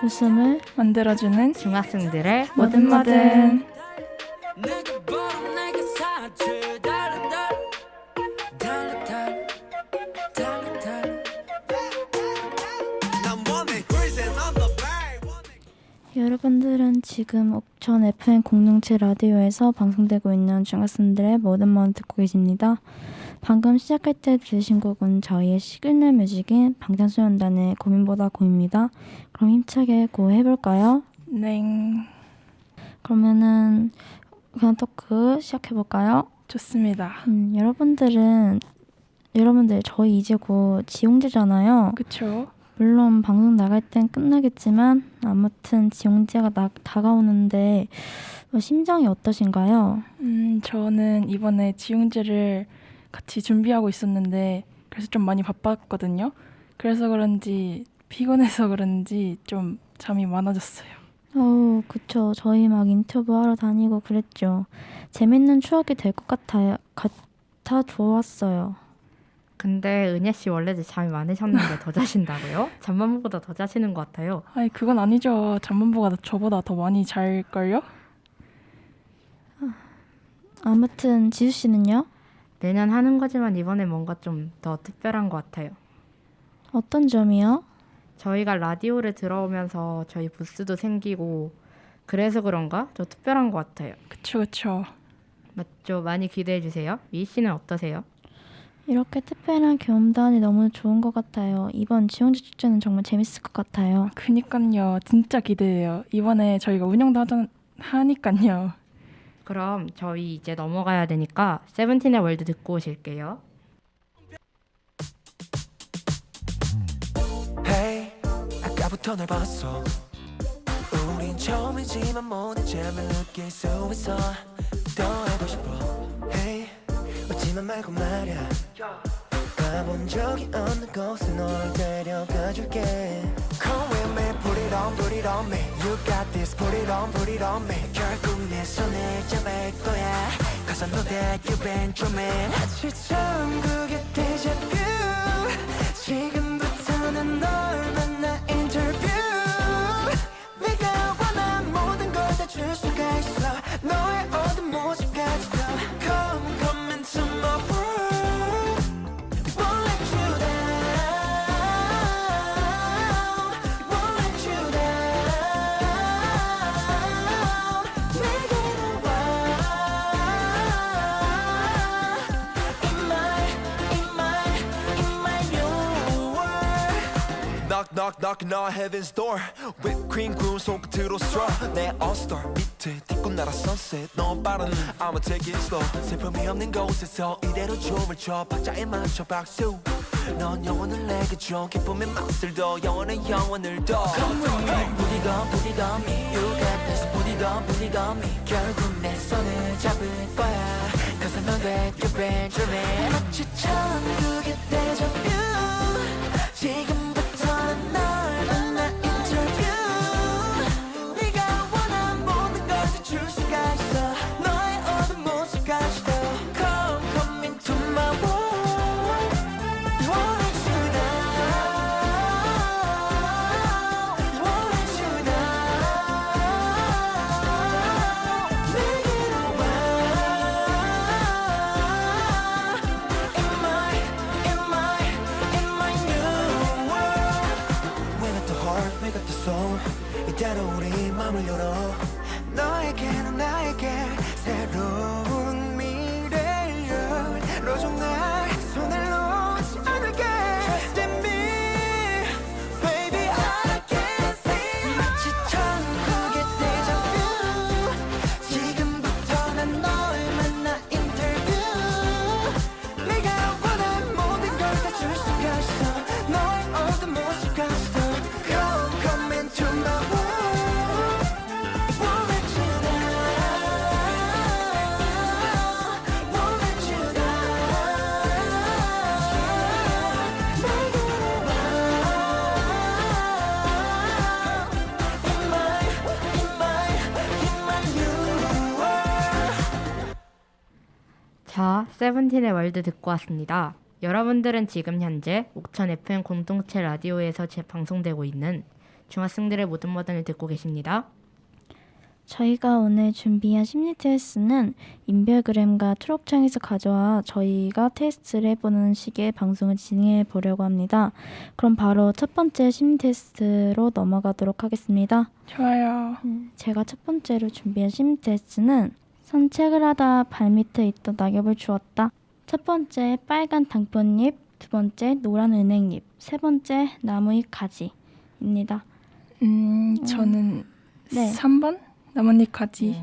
웃음을 만들어주는 중학생들의 뭐든 뭐든. 여러분들은 지금 옥천 FM 공동체 라디오에서 방송되고 있는 중학생들의 뭐든 뭐든 듣고 계십니다. 방금 시작할 때 들으신 곡은 저희의 시그널 뮤직인 방탄소년단의 고민보다 고민입니다. 그럼 힘차게 고 해볼까요? 네, 그러면은 그냥 토크 시작해볼까요? 좋습니다. 여러분들 저희 이제 곧 지용제잖아요. 그쵸? 물론 방송 나갈 땐 끝나겠지만 아무튼 지용제가 다가오는데 심정이 어떠신가요? 저는 이번에 지용제를 같이 준비하고 있었는데 그래서 좀 많이 바빴거든요. 그래서 그런지 피곤해서 그런지 좀 잠이 많아졌어요. 그쵸. 저희 막 인터뷰하러 다니고 그랬죠. 재밌는 추억이 될 것 같아 좋았어요. 근데 은예 씨 원래도 잠이 많으셨는데 더 자신다고요? 잠만보다 더 자시는 것 같아요. 아니 그건 아니죠. 잠만보가 저보다 더 많이 잘걸요? 아무튼 지수 씨는요? 매년 하는 거지만 이번에 뭔가 좀 더 특별한 것 같아요. 어떤 점이요? 저희가 라디오를 들어오면서 저희 부스도 생기고 그래서 그런가 더 특별한 것 같아요. 그쵸. 맞죠? 많이 기대해 주세요. 미희 씨는 어떠세요? 이렇게 특별한 경험단이 너무 좋은 것 같아요. 이번 지용제 축제는 정말 재밌을 것 같아요. 그니깐요. 진짜 기대돼요. 이번에 저희가 운영도 하니깐요. 그럼 저희 이제 넘어가야 되니까 세븐틴의 월드 듣고 오실게요. Hey, 아까부터 널 봤어. 우린 처음이지만 모든 점을 느낄 수 있어. 더 해보고 싶어. Hey, 웃지만 말고 말야. 가본 적이 없는 곳에 널 데려가줄게. Come with me, put it on me. You got this, put it on me. 결국 내 손을 잡을 거야. Cause I know that you've been dreaming. 마치처럼 그게 데자뷰. 지금부터는 널 만나 인터뷰. 네가 원한 모든 걸 다 줄 수가 있어. 너의 어두운 모습까지도. Come into my world. Won't let you down. Won't let you down. 내게로 와. In my new world. Knock on heaven's door. Whipped cream 구운 손끝으로 straw. 내 all-star 밑에 딛고 날아 sunset. 너무 빠른 I'ma take it slow. 슬픔이 없는 곳에서 이대로 춤을 춰. 박자에 맞춰 박수. 넌 영혼을 내게 줘. 기쁨의 맛을 더 영원의 영혼을 더. Come with me. Put it on me. You got this. Put it on me. 결국 내 손을 잡을 거야. Cause I know that you've been dreaming. 마치처럼 그게 데자뷰. 지금부터는 널 만나 인터뷰. 네가 원한 모든 걸 다 줄 수가 있어. 너의 어두운 모습까지도. Come into my world. Won't let you down. Won't let you down. 내게로 와. In my new world. We got the heart, we got the soul. 이대로 우리 마음을 열어. 너에게 난 나에게 새로운 미래를 열어줘. 날 손을 놓지 않을게. Trust in me, baby. I can see. 마치처럼 그게 데자뷰. 지금부터 난 널 만나 인터뷰. 네가 원한 모든 걸 다 줄 수가 있어. 너의 어두운 모습까지도. Come into my world. Won't let you down. Won't let you down. 내게로 와. In my new world. 자, 세븐틴의 월드 듣고 왔습니다. 여러분들은 지금 현재 옥천 FM 공동체 라디오에서 방송되고 있는 중학생들의 모든 모든을 듣고 계십니다. 저희가 오늘 준비한 심리 테스트는 인별그램과 트럭창에서 가져와 저희가 테스트를 해보는 식의 방송을 진행해 보려고 합니다. 그럼 바로 첫 번째 심리 테스트로 넘어가도록 하겠습니다. 좋아요. 제가 첫 번째로 준비한 심리 테스트는 산책을 하다 발밑에 있던 낙엽을 주웠다. 첫 번째 빨간 당근잎, 두 번째 노란 은행잎, 세 번째 나무잎 가지입니다. 저는 네. 3번 나뭇잎 가지.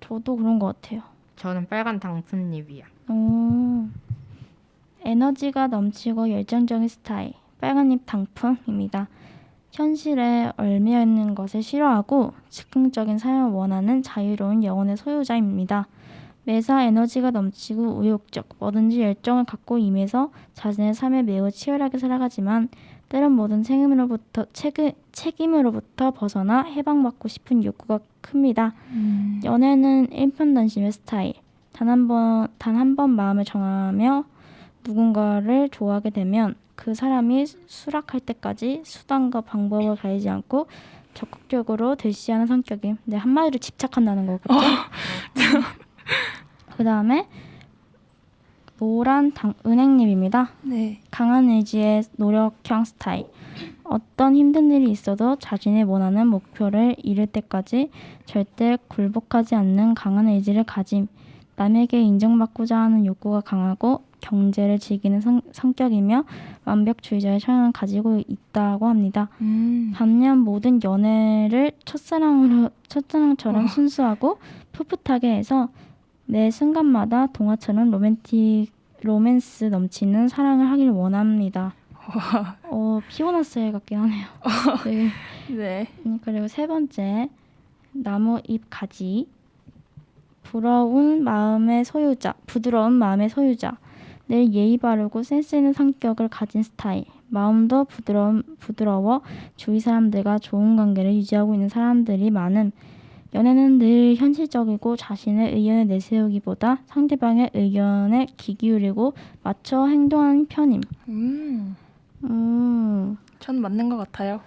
저도 그런 것 같아요. 저는 빨간 당근잎이야. 오, 에너지가 넘치고 열정적인 스타일, 빨간잎 당풍입니다. 현실에 얽매여 있는 것을 싫어하고 즉흥적인 삶을 원하는 자유로운 영혼의 소유자입니다. 매사 에너지가 넘치고 우욕적, 뭐든지 열정을 갖고 임해서 자신의 삶에 매우 치열하게 살아가지만 때론 모든 책임으로부터 벗어나 해방받고 싶은 욕구가 큽니다. 연애는 일편단심의 스타일. 단 한 번 마음을 정하며 누군가를 좋아하게 되면 그 사람이 수락할 때까지 수단과 방법을 가리지 않고 적극적으로 대시하는 성격임. 네, 한마디로 집착한다는 거겠죠? 그 다음에 노란 은행잎입니다. 네. 강한 의지의 노력형 스타일. 어떤 힘든 일이 있어도 자신이 원하는 목표를 이룰 때까지 절대 굴복하지 않는 강한 의지를 가짐. 남에게 인정받고자 하는 욕구가 강하고 경제를 즐기는 성격이며 완벽주의자의 성향을 가지고 있다고 합니다. 반면 모든 연애를 첫사랑처럼 순수하고 풋풋하게 해서 매 순간마다 동화처럼 로맨스 넘치는 사랑을 하길 원합니다. 피곤한 스타일 같긴 하네요. 네. 네. 그리고 세 번째, 나무잎 가지. 부드러운 마음의 소유자. 늘 예의 바르고 센스 있는 성격을 가진 스타일. 마음도 부드러워 주위 사람들과 좋은 관계를 유지하고 있는 사람들이 많음. 연애는 늘 현실적이고 자신의 의견을 내세우기보다 상대방의 의견에 귀 기울이고 맞춰 행동하는 편임. 전 맞는 것 같아요.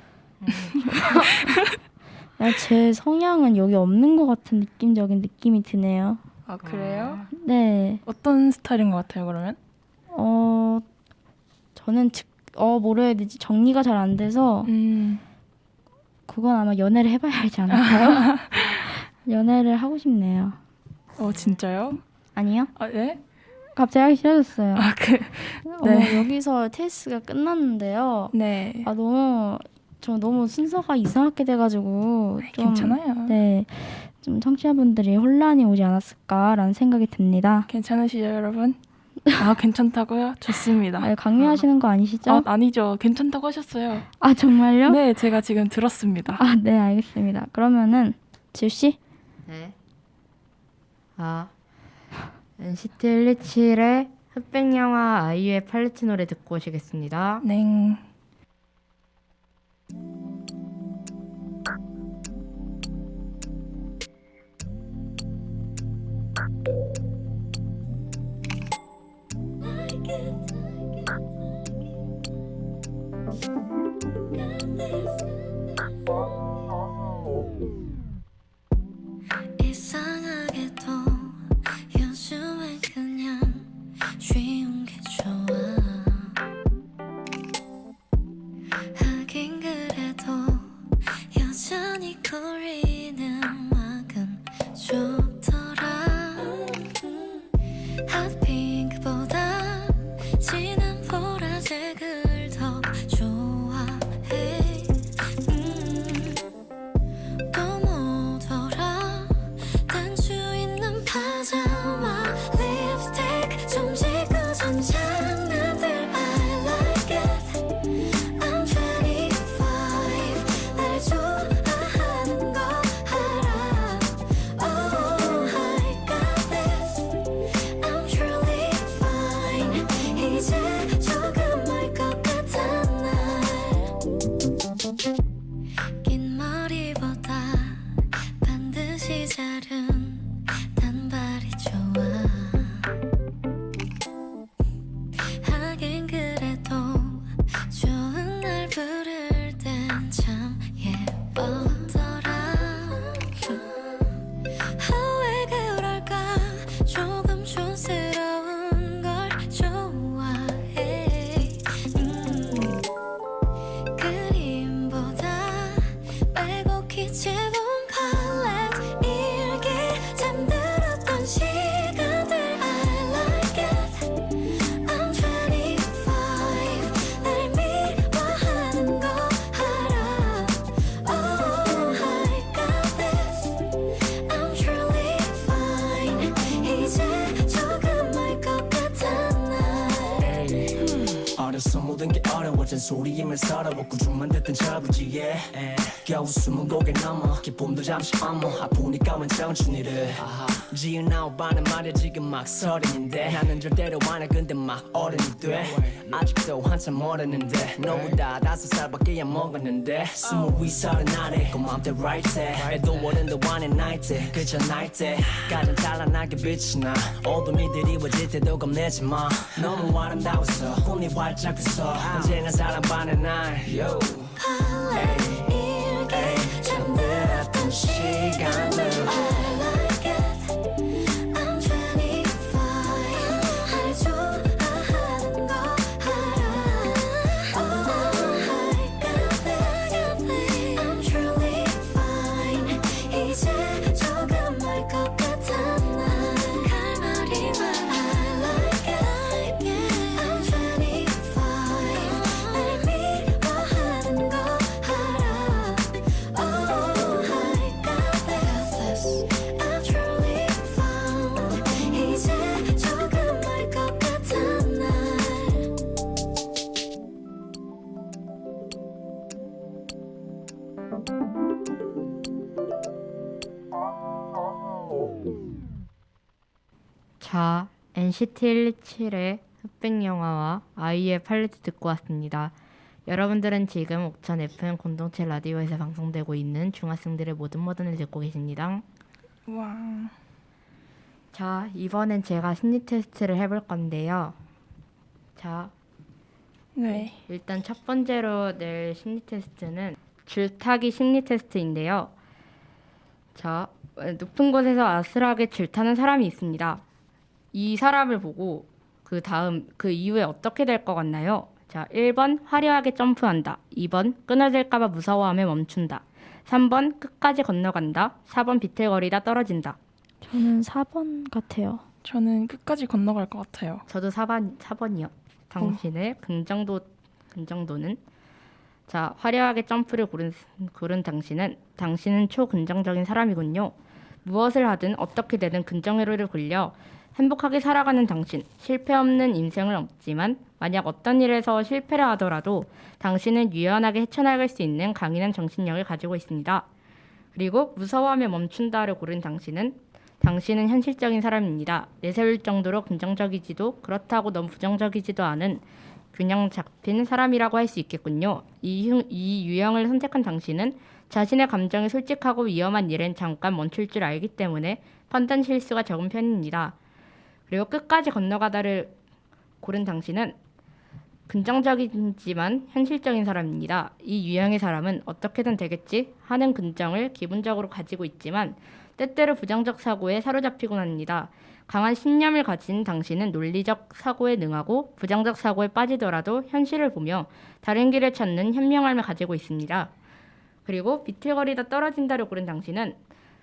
제 성향은 여기 없는 것 같은 느낌적인 느낌이 드네요. 아, 그래요? 네. 어떤 스타일인 것 같아요, 그러면? 저는 뭐라 해야 되지? 정리가 잘 안 돼서 그건 아마 연애를 해봐야 알지 않을까요? 연애를 하고 싶네요. 진짜요? 아니요? 아, 네? 갑자기 하기 싫어졌어요. 네. 여기서 테스트가 끝났는데요. 네. 저 너무 순서가 이상하게 돼가지고 좀, 괜찮아요. 네, 좀 청취자분들이 혼란이 오지 않았을까라는 생각이 듭니다. 괜찮으시죠, 여러분? 괜찮다고요? 좋습니다. 강요하시는 거 아니시죠? 아니죠. 괜찮다고 하셨어요. 정말요? 네, 제가 지금 들었습니다. 네, 알겠습니다. 그러면은 지우 씨, 네. NCT 127의 흑백 영화 아이유의 팔레트 노래 듣고 오시겠습니다. 네. 이상하게도 요즘엔 그냥 쉬운 게 좋아. 하긴 그래도 여전히 거리는 음악은 좋더라. 핫핑크보다 진한 보라색을 더 좋아해. 또 뭐더라 단추 있는 파자마 립스틱 좀 지고선 장난들 I like it. I'm 25 날 좋아하는 거 알아. Oh I got this. I'm truly fine. 이제 조금 알 것 같아 날. 긴 머리보다 반드시 자른 단발이 좋아. 하긴 그래도 좋아. 소리이면 서러워 꾸중만 듣던 저부지에 겨우 20곡에 넘어 기쁨도 잠시 엄어 아프니까 웬 청춘이를 지은 아홉반은 말야 지금 막 서른인데 나는 절대로 안해 근데 막 어른이 돼 아직도 한참 멀었는데 너보다 5살밖에 안 먹었는데 20위 서른 아래 그 맘대로 right 때 애도 어른도 안해 night 때 그저 night 때 가장 찬란하게 빛이 나 어둠이 드리워질 때도 겁내지 마 너무 아름다워서 꿈이 활짝 웃어 언제나 사랑받는 날 yo. 일게 잠들었던 시간들 I like it I'm 25 할 좋아하는 거 알아 I got it I'm truly fine 이제 조금 알 것 같아 난 할 말이만 I like it I'm 25 날 미워하는 거 알아 Oh I got this I'm truly found 이제 조금 알 것 같아 날 자, NCT 127의 흑백영화와 아이유의 팔레트 듣고 왔습니다. 여러분들은 지금 옥천 FM 공동체 라디오에서 방송되고 있는 중학생들의 모든 모든을 듣고 계십니다. 와. 자, 이번엔 제가 심리 테스트를 해볼 건데요. 자, 네. 일단 첫 번째로 낼 심리 테스트는 줄타기 심리 테스트인데요. 자, 높은 곳에서 아슬하게 줄타는 사람이 있습니다. 이 사람을 보고 그 이후에 어떻게 될 것 같나요? 자, 1번 화려하게 점프한다. 2번 끊어질까봐 무서워하며 멈춘다. 3번 끝까지 건너간다. 4번 비틀거리다 떨어진다. 저는 4번 같아요. 저는 끝까지 건너갈 것 같아요. 저도 4번이요. 당신의 긍정도는 자, 화려하게 점프를 고른 당신은 초긍정적인 사람이군요. 무엇을 하든 어떻게 되든 긍정회로를 굴려 행복하게 살아가는 당신, 실패 없는 인생을 없지만 만약 어떤 일에서 실패를 하더라도 당신은 유연하게 헤쳐나갈 수 있는 강인한 정신력을 가지고 있습니다. 그리고 무서워하며 멈춘다를 고른 당신은 현실적인 사람입니다. 내세울 정도로 긍정적이지도 그렇다고 너무 부정적이지도 않은 균형 잡힌 사람이라고 할 수 있겠군요. 이 유형을 선택한 당신은 자신의 감정이 솔직하고 위험한 일엔 잠깐 멈출 줄 알기 때문에 판단 실수가 적은 편입니다. 그리고 끝까지 건너가다를 고른 당신은 긍정적이지만 현실적인 사람입니다. 이 유형의 사람은 어떻게든 되겠지 하는 긍정을 기본적으로 가지고 있지만 때때로 부정적 사고에 사로잡히곤 합니다. 강한 신념을 가진 당신은 논리적 사고에 능하고 부정적 사고에 빠지더라도 현실을 보며 다른 길을 찾는 현명함을 가지고 있습니다. 그리고 비틀거리다 떨어진다를 고른 당신은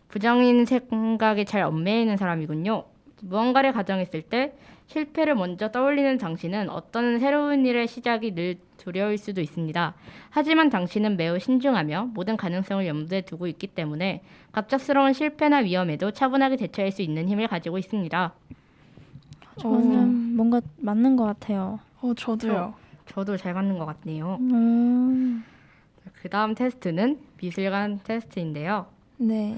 부정인 생각에 잘 얽매이는 사람이군요. 무언가를 가정했을 때 실패를 먼저 떠올리는 당신은 어떤 새로운 일의 시작이 늘 두려울 수도 있습니다. 하지만 당신은 매우 신중하며 모든 가능성을 염두에 두고 있기 때문에 갑작스러운 실패나 위험에도 차분하게 대처할 수 있는 힘을 가지고 있습니다. 저는 뭔가 맞는 것 같아요. 저도요. 저도 잘 맞는 것 같네요. 음, 그 다음 테스트는 미술관 테스트인데요. 네.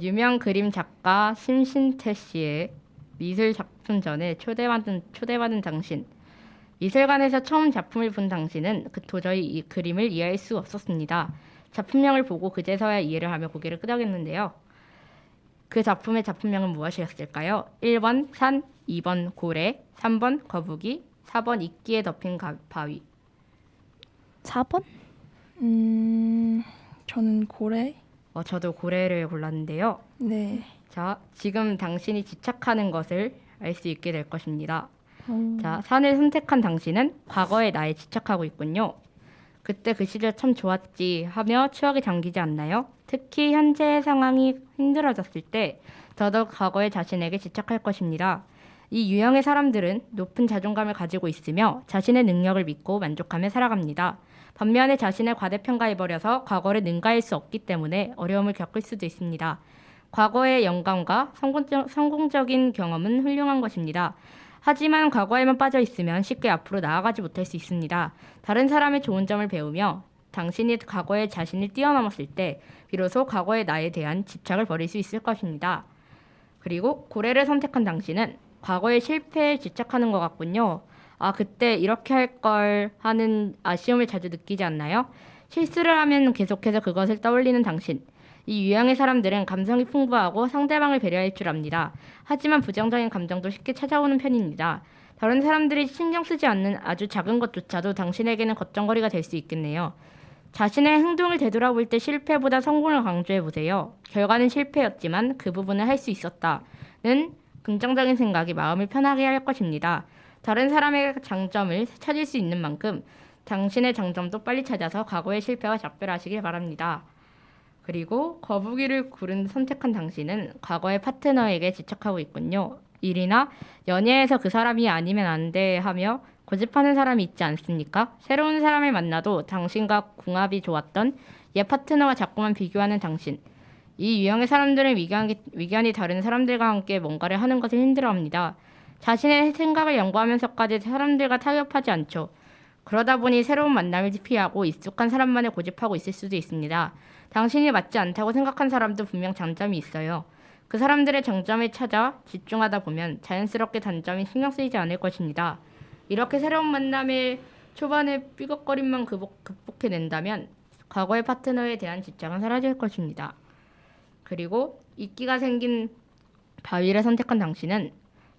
유명 그림 작가 심신태 씨의 미술 작품 전에 초대받은 당신. 미술관에서 처음 작품을 본 당신은 도저히 이 그림을 이해할 수 없었습니다. 작품명을 보고 그제서야 이해를 하며 고개를 끄덕였는데요. 그 작품의 작품명은 무엇이었을까요? 1번 산, 2번 고래, 3번 거북이, 4번 이끼에 덮인 바위. 4번? 저는 고래. 저도 고래를 골랐는데요. 네. 자, 지금 당신이 집착하는 것을 알 수 있게 될 것입니다. 오. 자, 산을 선택한 당신은 과거의 나에 집착하고 있군요. 그때 그 시절 참 좋았지 하며 추억이 잠기지 않나요? 특히 현재의 상황이 힘들어졌을 때 더더욱 과거의 자신에게 집착할 것입니다. 이 유형의 사람들은 높은 자존감을 가지고 있으며 자신의 능력을 믿고 만족하며 살아갑니다. 반면에 자신을 과대평가해버려서 과거를 능가할 수 없기 때문에 어려움을 겪을 수도 있습니다. 과거의 영감과 성공적인 경험은 훌륭한 것입니다. 하지만 과거에만 빠져 있으면 쉽게 앞으로 나아가지 못할 수 있습니다. 다른 사람의 좋은 점을 배우며 당신이 과거의 자신을 뛰어넘었을 때 비로소 과거의 나에 대한 집착을 버릴 수 있을 것입니다. 그리고 고래를 선택한 당신은 과거의 실패에 집착하는 것 같군요. 아, 그때 이렇게 할 걸 하는 아쉬움을 자주 느끼지 않나요? 실수를 하면 계속해서 그것을 떠올리는 당신. 이 유형의 사람들은 감성이 풍부하고 상대방을 배려할 줄 압니다. 하지만 부정적인 감정도 쉽게 찾아오는 편입니다. 다른 사람들이 신경 쓰지 않는 아주 작은 것조차도 당신에게는 걱정거리가 될 수 있겠네요. 자신의 행동을 되돌아볼 때 실패보다 성공을 강조해 보세요. 결과는 실패였지만 그 부분을 할 수 있었다는 긍정적인 생각이 마음을 편하게 할 것입니다. 다른 사람의 장점을 찾을 수 있는 만큼 당신의 장점도 빨리 찾아서 과거의 실패와 작별하시길 바랍니다. 그리고 거북이를 선택한 당신은 과거의 파트너에게 집착하고 있군요. 일이나 연애에서 그 사람이 아니면 안 돼 하며 고집하는 사람이 있지 않습니까? 새로운 사람을 만나도 당신과 궁합이 좋았던 옛 파트너와 자꾸만 비교하는 당신. 이 유형의 사람들은 위견이 다른 사람들과 함께 뭔가를 하는 것을 힘들어합니다. 자신의 생각을 연구하면서까지 사람들과 타협하지 않죠. 그러다 보니 새로운 만남을 피하고 익숙한 사람만을 고집하고 있을 수도 있습니다. 당신이 맞지 않다고 생각한 사람도 분명 장점이 있어요. 그 사람들의 장점에 찾아 집중하다 보면 자연스럽게 단점이 신경 쓰이지 않을 것입니다. 이렇게 새로운 만남의 초반에 삐걱거림만 극복해낸다면 과거의 파트너에 대한 집착은 사라질 것입니다. 그리고 이끼가 생긴 바위를 선택한 당신은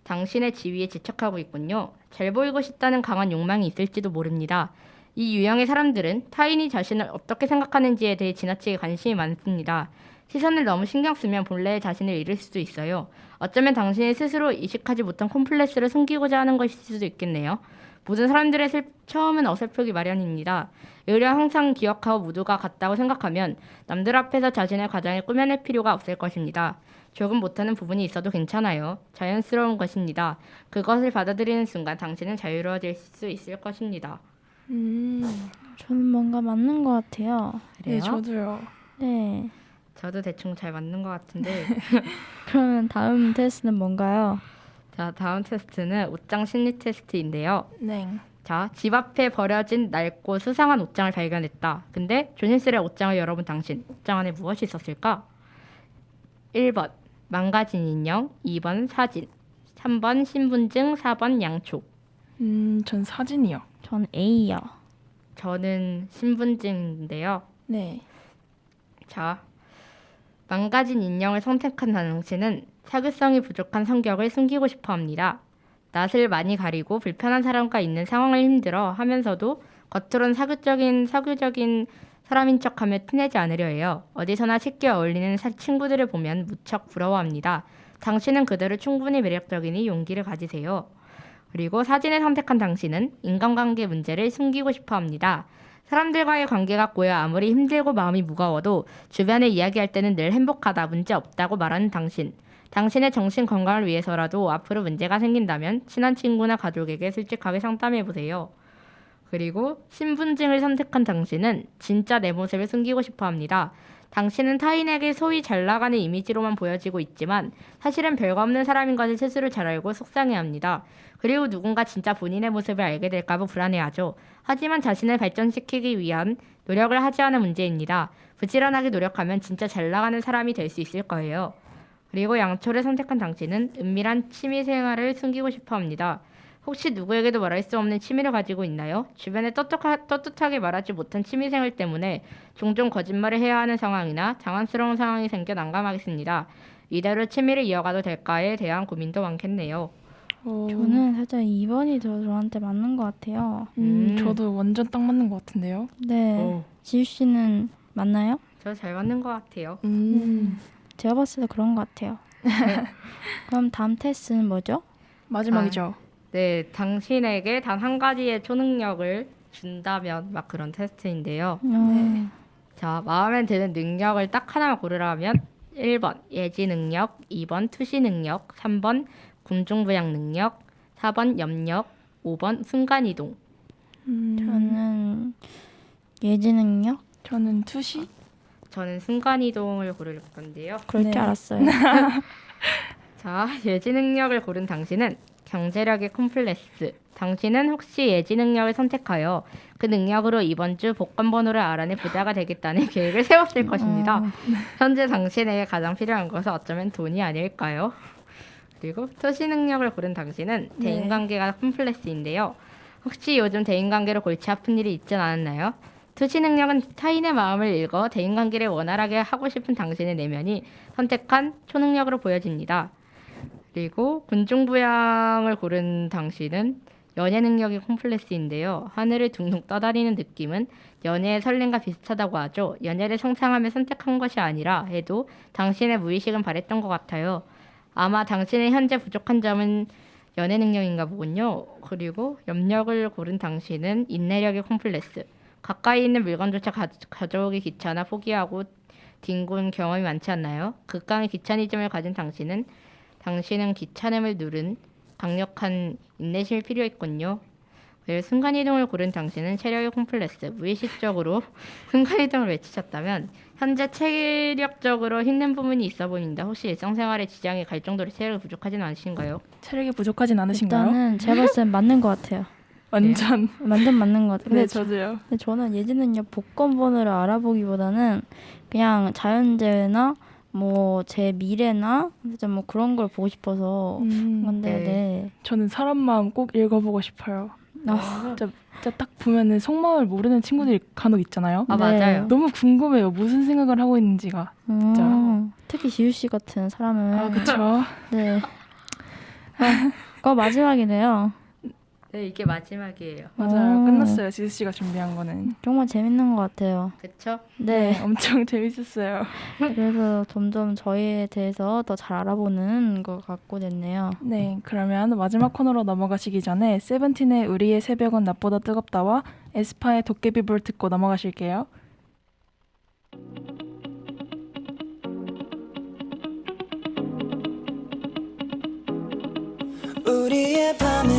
당신의 지위에 집착하고 있군요. 잘 보이고 싶다는 강한 욕망이 있을지도 모릅니다. 이 유형의 사람들은 타인이 자신을 어떻게 생각하는지에 대해 지나치게 관심이 많습니다. 시선을 너무 신경 쓰면 본래의 자신을 잃을 수도 있어요. 어쩌면 당신이 스스로 이식하지 못한 콤플렉스를 숨기고자 하는 것일 수도 있겠네요. 모든 사람들의 처음은 어설프기 마련입니다. 의려 항상 기억하고 모두가 같다고 생각하면 남들 앞에서 자신의 과장을 꾸며낼 필요가 없을 것입니다. 조금 못하는 부분이 있어도 괜찮아요. 자연스러운 것입니다. 그것을 받아들이는 순간 당신은 자유로워질 수 있을 것입니다. 저는 뭔가 맞는 것 같아요. 네, 저도요. 네. 저도 대충 잘 맞는 것 같은데 그러면 다음 테스트는 뭔가요? 자, 다음 테스트는 옷장 심리 테스트인데요. 네. 자, 집 앞에 버려진 낡고 수상한 옷장을 발견했다. 근데 조심스레 옷장을 열어본 당신. 옷장 안에 무엇이 있었을까? 1번 망가진 인형, 2번 사진, 3번 신분증, 4번 양초. 전 사진이요. 전 A요. 저는 신분증인데요. 네. 자, 망가진 인형을 선택한 당신은 사교성이 부족한 성격을 숨기고 싶어 합니다. 낯을 많이 가리고 불편한 사람과 있는 상황을 힘들어 하면서도 겉으론 사교적인 사람인 척하며 티내지 않으려 해요. 어디서나 쉽게 어울리는 친구들을 보면 무척 부러워합니다. 당신은 그대로 충분히 매력적이니 용기를 가지세요. 그리고 사진을 선택한 당신은 인간관계 문제를 숨기고 싶어 합니다. 사람들과의 관계가 꼬여 아무리 힘들고 마음이 무거워도 주변에 이야기할 때는 늘 행복하다, 문제 없다고 말하는 당신. 당신의 정신 건강을 위해서라도 앞으로 문제가 생긴다면 친한 친구나 가족에게 솔직하게 상담해보세요. 그리고 신분증을 선택한 당신은 진짜 내 모습을 숨기고 싶어 합니다. 당신은 타인에게 소위 잘 나가는 이미지로만 보여지고 있지만 사실은 별거 없는 사람인 것을 스스로 잘 알고 속상해합니다. 그리고 누군가 진짜 본인의 모습을 알게 될까봐 불안해하죠. 하지만 자신을 발전시키기 위한 노력을 하지 않은 문제입니다. 부지런하게 노력하면 진짜 잘 나가는 사람이 될 수 있을 거예요. 그리고 양초를 선택한 당신은 은밀한 취미생활을 숨기고 싶어 합니다. 혹시 누구에게도 말할 수 없는 취미를 가지고 있나요? 주변에 떳떳하게 말하지 못한 취미생활 때문에 종종 거짓말을 해야 하는 상황이나 장난스러운 상황이 생겨 난감하겠습니다. 이대로 취미를 이어가도 될까에 대한 고민도 많겠네요. 저는 살짝 2번이 더 저한테 맞는 것 같아요. 저도 완전 딱 맞는 것 같은데요. 네. 오. 지우 씨는 맞나요? 저 잘 맞는 것 같아요. 제가 봤을 때 그런 것 같아요. 그럼 다음 테스트는 뭐죠? 마지막이죠. 네, 당신에게 단 한 가지의 초능력을 준다면 막 그런 테스트인데요. 네. 자, 마음에 드는 능력을 딱 하나만 고르라면 1번 예지 능력, 2번 투시 능력, 3번 군중부양 능력, 4번 염력, 5번 순간이동. 저는 예지 능력? 저는 투시. 저는 순간이동을 고를 건데요. 그럴 네. 줄 알았어요. 자, 예지 능력을 고른 당신은 경제력의 콤플렉스. 당신은 혹시 예지 능력을 선택하여 그 능력으로 이번 주 복권 번호를 알아내 부자가 되겠다는 계획을 세웠을 것입니다. 현재 당신에게 가장 필요한 것은 어쩌면 돈이 아닐까요? 그리고 투시 능력을 고른 당신은 대인관계가 콤플렉스인데요. 혹시 요즘 대인관계로 골치 아픈 일이 있진 않았나요? 투시 능력은 타인의 마음을 읽어 대인관계를 원활하게 하고 싶은 당신의 내면이 선택한 초능력으로 보여집니다. 그리고 군중부양을 고른 당신은 연애 능력이 콤플렉스인데요. 하늘을 둥둥 떠다니는 느낌은 연애의 설렘과 비슷하다고 하죠. 연애를 성장하며 선택한 것이 아니라 해도 당신의 무의식은 바랬던 것 같아요. 아마 당신의 현재 부족한 점은 연애 능력인가 보군요. 그리고 염력을 고른 당신은 인내력의 콤플렉스. 가까이 있는 물건조차 가져오기 귀찮아 포기하고 뒹군 경험이 많지 않나요? 극강의 귀차니즘을 가진 당신은 귀찮음을 누른 강력한 인내심이 필요했군요. 그리고 순간이동을 고른 당신은 체력의 콤플렉스. 무의식적으로 순간이동을 외치셨다면 현재 체력적으로 힘든 부분이 있어 보인다. 혹시 일상생활에 지장이 갈 정도로 체력이 부족하지는 않으신가요? 체력이 부족하진 않으신가요? 일단은 제가 봤을 땐 맞는 것 같아요. 완전. 완전 맞는 것 같아요. 네, 저도요. 근데 저는 예지는요 복권 번호를 알아보기보다는 그냥 자연재해나 뭐 제 미래나 진짜 뭐 그런 걸 보고 싶어서 건데 네. 저는 사람 마음 꼭 읽어보고 싶어요. 아, 진짜 딱 보면은 속마음을 모르는 친구들이 간혹 있잖아요. 아, 네. 맞아요. 너무 궁금해요. 무슨 생각을 하고 있는지가. 특히 지우 씨 같은 사람은 아, 그쵸. 네. 그거 마지막이네요. 네, 이게 마지막이에요. 맞아요. 끝났어요. 지수 씨가 준비한 거는. 정말 재밌는 것 같아요. 그쵸? 네. 엄청 재밌었어요. 그래서 점점 저희에 대해서 더 잘 알아보는 것 같고 됐네요. 네, 그러면 마지막 코너로 넘어가시기 전에 세븐틴의 우리의 새벽은 낮보다 뜨겁다와 에스파의 도깨비불 듣고 넘어가실게요. 우리의 밤은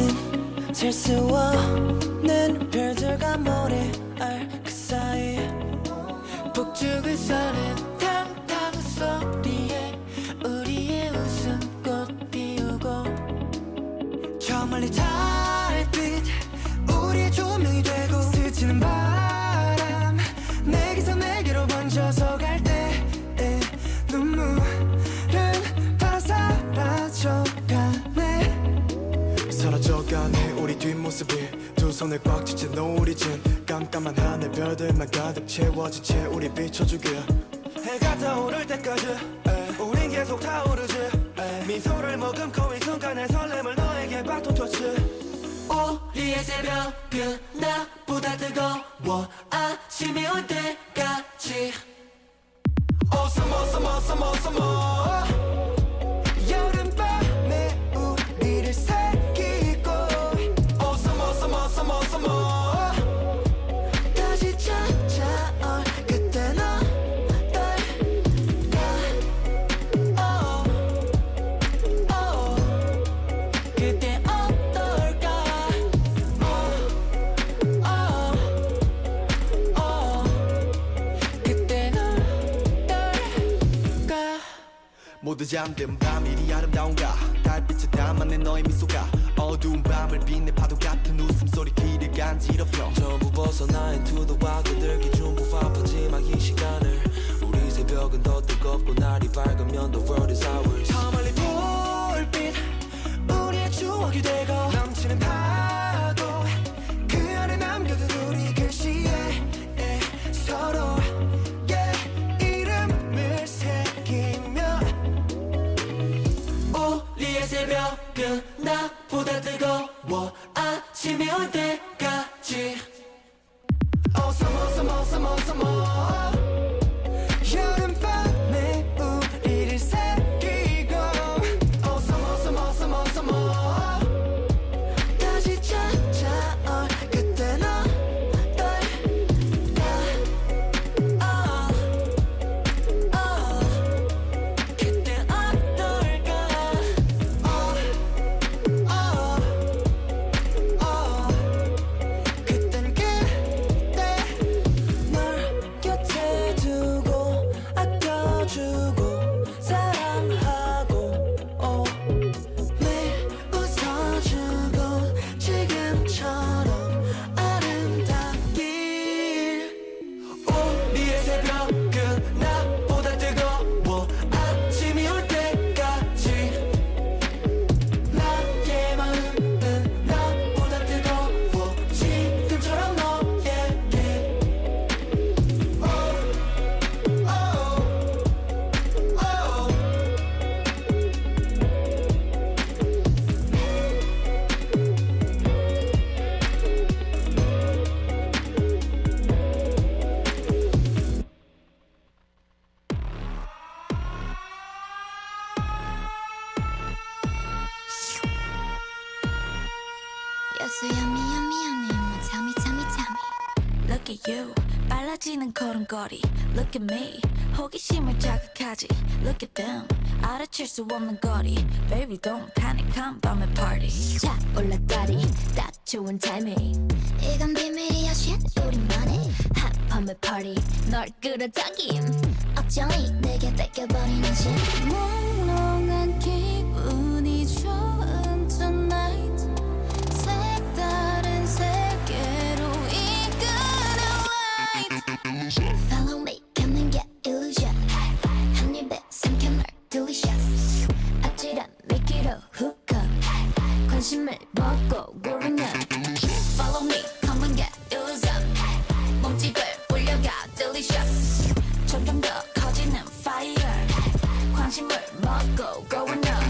셀 수 없는 별들과 모래알 그 사이 북쪽을 서는 탕탕 소리에 우리의 웃음꽃 피우고 저 멀리 달빛 우리의 조명이 되고 스치는 바람 내게서 내게로 번져서 갈 때 눈물은 다 사라져가네 사라져가네 우리 뒷모습이 두 손을 꽉 쥐채 노을이진 깜깜한 하늘 별들만 가득 채워진 채 우리 비춰주게 해가 타오를 때까지 우린 계속 타오르지 미소를 머금고 이 순간의 설렘을 너에게 바토토치 우리의 새벽은 낮보다 뜨거워 아침이 올 때까지 Awesome awesome awesome awesome 여름밤에 우리를 새기고 Awesome awesome awesome awesome 다시 찾아올 그때 너 그때 어떨까 그때 어떨까 모두 잠든 밤 이리 아름다운가 달빛에 담아낸 너의 미소가 어두운 밤을 빛내 파도 같은 웃음소리 귀를 간지럽혀 전부 벗어나인 투도와 그들 기준 부파퍼지 막이 시간을 우리 새벽은 더 뜨겁고 날이 밝으면 the world is ours 저 멀리 불빛 우리의 추억이 되고 넘치는 파도 그 안에 남겨둔 우리 글씨에 서로의 이름을 새기며 우리의 새벽은 낮보다 뜨거워 아침이 올 때까지 Awesome awesome awesome awesome 여름밤에 우리를 새기고 Awesome awesome awesome awesome 다시 찾아올 그때 너 그때 어떨까 그땐 그때 널 So yummy yummy yummy tummy tummy tummy Look at you 빨라지는 걸음걸이 Look at me 호기심을 자극하지 Look at them 알아챌 수 없는 거리 Baby don't panic 한밤의 party 자 올라다리 딱 좋은 타이밍 이건 비밀이야 shit 우리만의 한밤의 party 널 끌어당김 억정이 내게 뺏겨버리는 shit 몽롱한 기분이 좋은 tonight 색다른 세계로 이끄는 light Follow me come and get illusion 한 입에 삼켜 널 delicious 아찔한 미끼로 hook up 관심을 먹고 고르면 Follow me come and get illusion 몸집을 올려가 delicious 점점 더 커지는 fire 관심을 먹고 growing up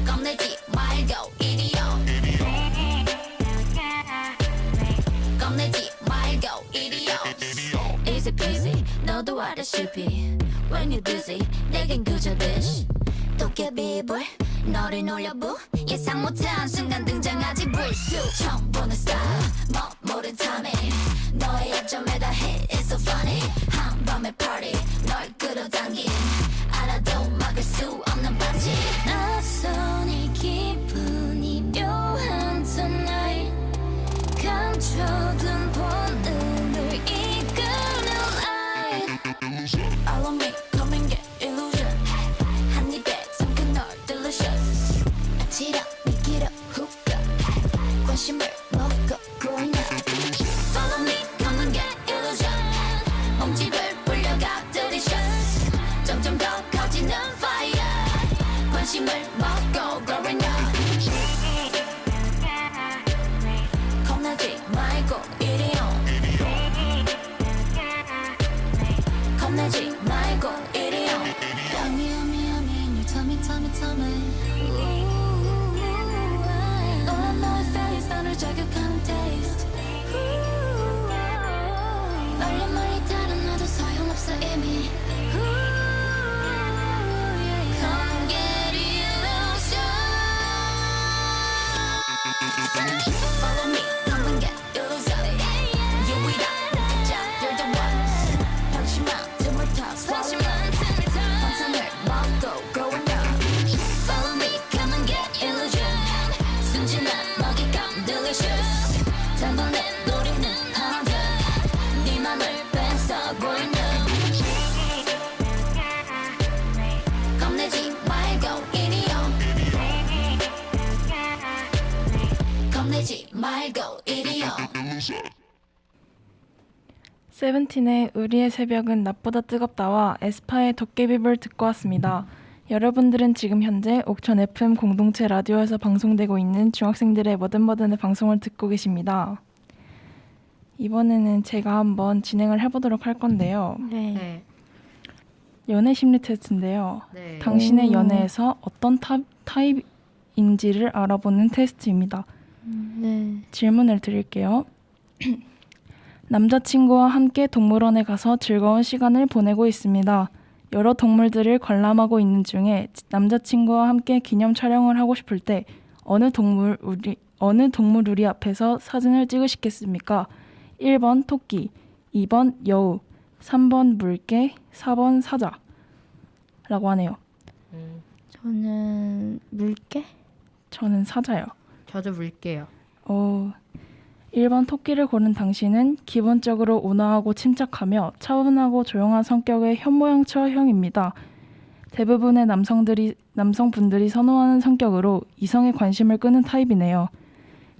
겁내지 말고 이리 온 겁내지 말고 이리 온 Easy peasy 너도 알다시피 When you're dizzy 내겐 그저 dish 도깨비불 너를 놀려부 예상 못한 순간 등장하지 불쑥 처음 보는 style 모른 탐에 너의 약점에 다 hit It's so funny 한밤의 party 널 끌어당긴 알아도 막을 수 없는 반지 낯선 이 기분이 묘한 tonight 감춰둔 본능을 이끄는 light Follow me come and get illusion 한 입에 삼킨 널 delicious 아찔한 미끼로 hook up 관심을 먹고 growing up Follow me come and get illusion 몸집을 불려가 delicious 점점 더 커지는 fire 관심을 먹고 growing up 겁내지 말고 이리 온 겁내지 말고 이리 온 Yummy yummy yummy in your tummy tummy tummy 너란 너의 face 너를 자극하는 taste 멀리 멀리 달아나도 소용없어 이미 Come get illusion Follow me come and get illusion 유일한 자 you're the one 방심한 틈을 타 환상을 먹고 growing up Follow me come and get illusion 순진한 먹잇감 delicious 단번에 노리는 hunter 네 맘을 뺏어 growing up 겁내지 말고 이리 온 겁내지 말고 이리 온 세븐틴의 우리의 새벽은 낮보다 뜨겁다와 에스파의 도깨비불 듣고 왔습니다. 여러분들은 지금 현재 옥천 FM 공동체 라디오에서 방송되고 있는 중학생들의 머든머든의 방송을 듣고 계십니다. 이번에는 제가 한번 진행을 해보도록 할 건데요. 네. 네. 연애 심리 테스트인데요. 네. 당신의 연애에서 어떤 타입인지를 알아보는 테스트입니다. 네. 질문을 드릴게요. 남자친구와 함께 동물원에 가서 즐거운 시간을 보내고 있습니다. 여러 동물들을 관람하고 있는 중에 남자친구와 함께 기념 촬영을 하고 싶을 때 어느 동물 우리 앞에서 사진을 찍으시겠습니까? 1번 토끼, 2번 여우, 3번 물개, 4번 사자 라고 하네요. 저는 물개? 저는 사자요. 저도 물게요. 1번 토끼를 고른 당신은 기본적으로 온화하고 침착하며 차분하고 조용한 성격의 현모양처형입니다. 대부분의 남성분들이 선호하는 성격으로 이성의 관심을 끄는 타입이네요.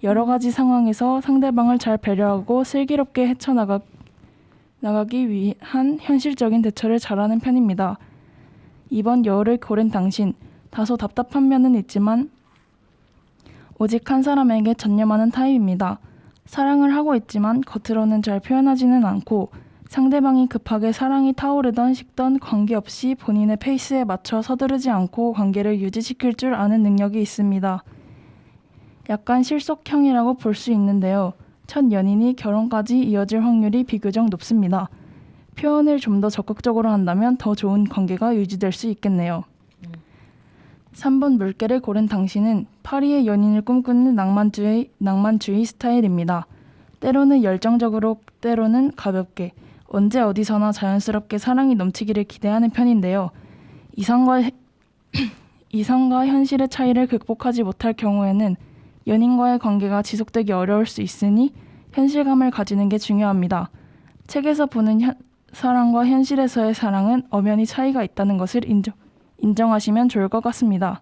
여러 가지 상황에서 상대방을 잘 배려하고 슬기롭게 헤쳐나가기 위한 현실적인 대처를 잘하는 편입니다. 2번 여우를 고른 당신, 다소 답답한 면은 있지만 오직 한 사람에게 전념하는 타입입니다. 사랑을 하고 있지만 겉으로는 잘 표현하지는 않고 상대방이 급하게 사랑이 타오르던 식던 관계없이 본인의 페이스에 맞춰 서두르지 않고 관계를 유지시킬 줄 아는 능력이 있습니다. 약간 실속형이라고 볼 수 있는데요. 첫 연인이 결혼까지 이어질 확률이 비교적 높습니다. 표현을 좀 더 적극적으로 한다면 더 좋은 관계가 유지될 수 있겠네요. 3번 물개를 고른 당신은 파리의 연인을 꿈꾸는 낭만주의 스타일입니다. 때로는 열정적으로 때로는 가볍게 언제 어디서나 자연스럽게 사랑이 넘치기를 기대하는 편인데요. 이상과 현실의 차이를 극복하지 못할 경우에는 연인과의 관계가 지속되기 어려울 수 있으니 현실감을 가지는 게 중요합니다. 책에서 보는 사랑과 현실에서의 사랑은 엄연히 차이가 있다는 것을 인정하시면 좋을 것 같습니다.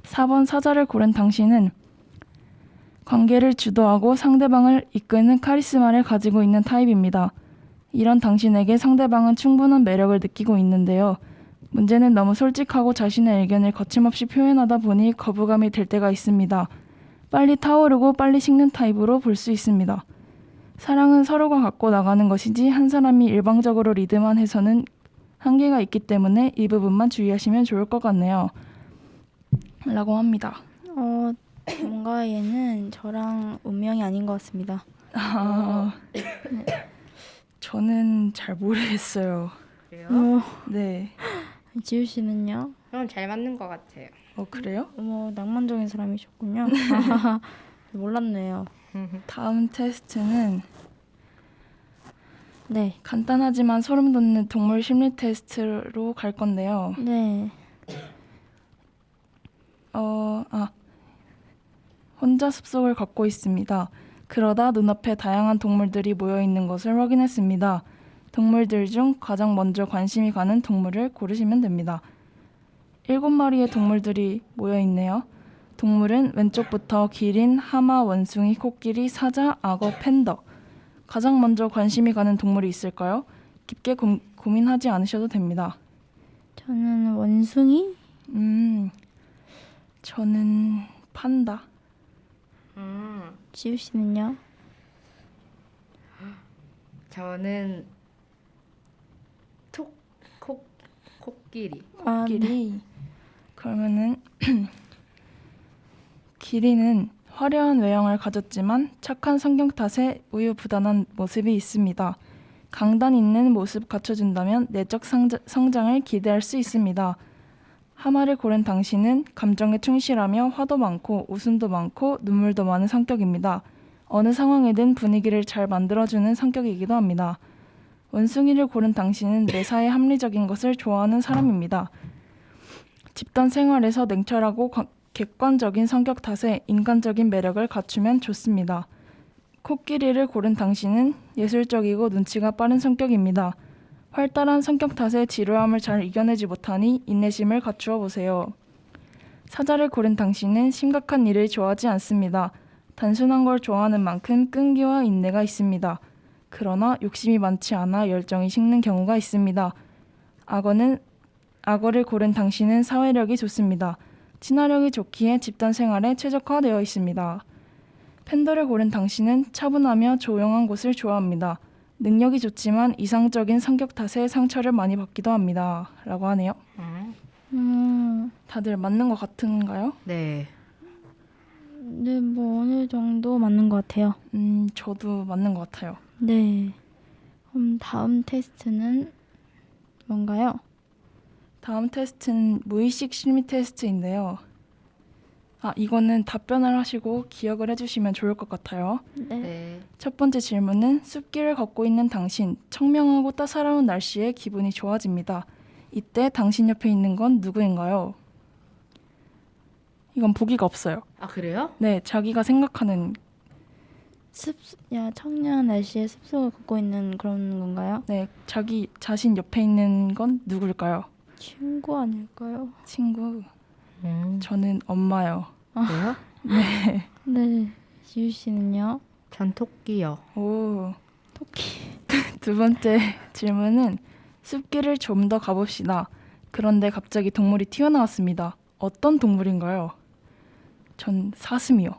4번 사자를 고른 당신은 관계를 주도하고 상대방을 이끄는 카리스마를 가지고 있는 타입입니다. 이런 당신에게 상대방은 충분한 매력을 느끼고 있는데요. 문제는 너무 솔직하고 자신의 의견을 거침없이 표현하다 보니 거부감이 들 때가 있습니다. 빨리 타오르고 빨리 식는 타입으로 볼 수 있습니다. 사랑은 서로가 갖고 나가는 것이지 한 사람이 일방적으로 리드만 해서는 한계가 있기 때문에 이 부분만 주의하시면 좋을 것 같네요. 라고 합니다. 뭔가 얘는 저랑 운명이 아닌 것 같습니다. 저는 잘 모르겠어요. 그래요? 네. 지우 씨는요? 그럼 잘 맞는 것 같아요. 그래요? 낭만적인 사람이셨군요. 몰랐네요. 다음 테스트는 네. 간단하지만 소름 돋는 동물 심리 테스트로 갈 건데요. 네. 혼자 숲속을 걷고 있습니다. 그러다 눈앞에 다양한 동물들이 모여 있는 것을 확인했습니다. 동물들 중 가장 먼저 관심이 가는 동물을 고르시면 됩니다. 7마리의 동물들이 모여 있네요. 동물은 왼쪽부터 기린, 하마, 원숭이, 코끼리, 사자, 악어, 팬더. 가장 먼저 관심이 가는 동물이 있을까요? 깊게 고민하지 않으셔도 됩니다. 저는 원숭이? 저는 판다. 지우 씨는요? 저는 코끼리. 네. 길이. 그러면은 기린은 화려한 외형을 가졌지만 착한 성격 탓에 우유부단한 모습이 있습니다. 강단 있는 모습 갖춰준다면 내적 성장을 기대할 수 있습니다. 하마를 고른 당신은 감정에 충실하며 화도 많고 웃음도 많고 눈물도 많은 성격입니다. 어느 상황에든 분위기를 잘 만들어주는 성격이기도 합니다. 원숭이를 고른 당신은 매사에 합리적인 것을 좋아하는 사람입니다. 집단 생활에서 냉철하고 객관적인 성격 탓에 인간적인 매력을 갖추면 좋습니다. 코끼리를 고른 당신은 예술적이고 눈치가 빠른 성격입니다. 활달한 성격 탓에 지루함을 잘 이겨내지 못하니 인내심을 갖추어 보세요. 사자를 고른 당신은 심각한 일을 좋아하지 않습니다. 단순한 걸 좋아하는 만큼 끈기와 인내가 있습니다. 그러나 욕심이 많지 않아 열정이 식는 경우가 있습니다. 악어를 고른 당신은 사회력이 좋습니다. 친화력이 좋기에 집단 생활에 최적화되어 있습니다. 팬더를 고른 당신은 차분하며 조용한 곳을 좋아합니다. 능력이 좋지만 이상적인 성격 탓에 상처를 많이 받기도 합니다. 라고 하네요. 다들 맞는 것 같은가요? 네. 네, 뭐 어느 정도 맞는 것 같아요. 저도 맞는 것 같아요. 네. 그럼 다음 테스트는 뭔가요? 다음 테스트는 무의식 심리 테스트인데요. 이거는 답변을 하시고 기억을 해주시면 좋을 것 같아요. 네. 첫 번째 질문은 숲길을 걷고 있는 당신, 청명하고 따사로운 날씨에 기분이 좋아집니다. 이때 당신 옆에 있는 건 누구인가요? 이건 보기가 없어요. 아, 그래요? 네, 자기가 생각하는, 청량한 날씨에 숲속을 걷고 있는 그런 건가요? 네, 자기 자신 옆에 있는 건 누굴까요? 친구 아닐까요? 친구. 저는 엄마요. 그래요? 네. 네. 지우 씨는요? 전 토끼요. 오. 토끼. 두 번째 질문은 숲길을 좀 더 가봅시다. 그런데 갑자기 동물이 튀어나왔습니다. 어떤 동물인가요? 전 사슴이요.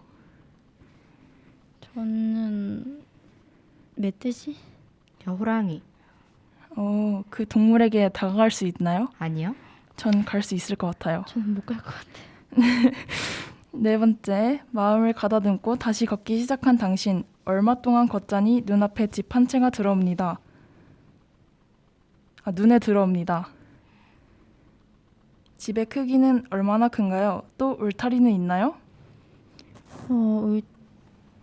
저는 멧돼지? 저 호랑이. 그 동물에게 다가갈 수 있나요? 아니요? 전 갈 수 있을 것 같아요. 저는 못 갈 것 같아요. 네 번째, 마음을 가다듬고 다시 걷기 시작한 당신. 얼마 동안 걷자니 눈앞에 집 한 채가 들어옵니다. 눈에 들어옵니다. 집의 크기는 얼마나 큰가요? 또 울타리는 있나요?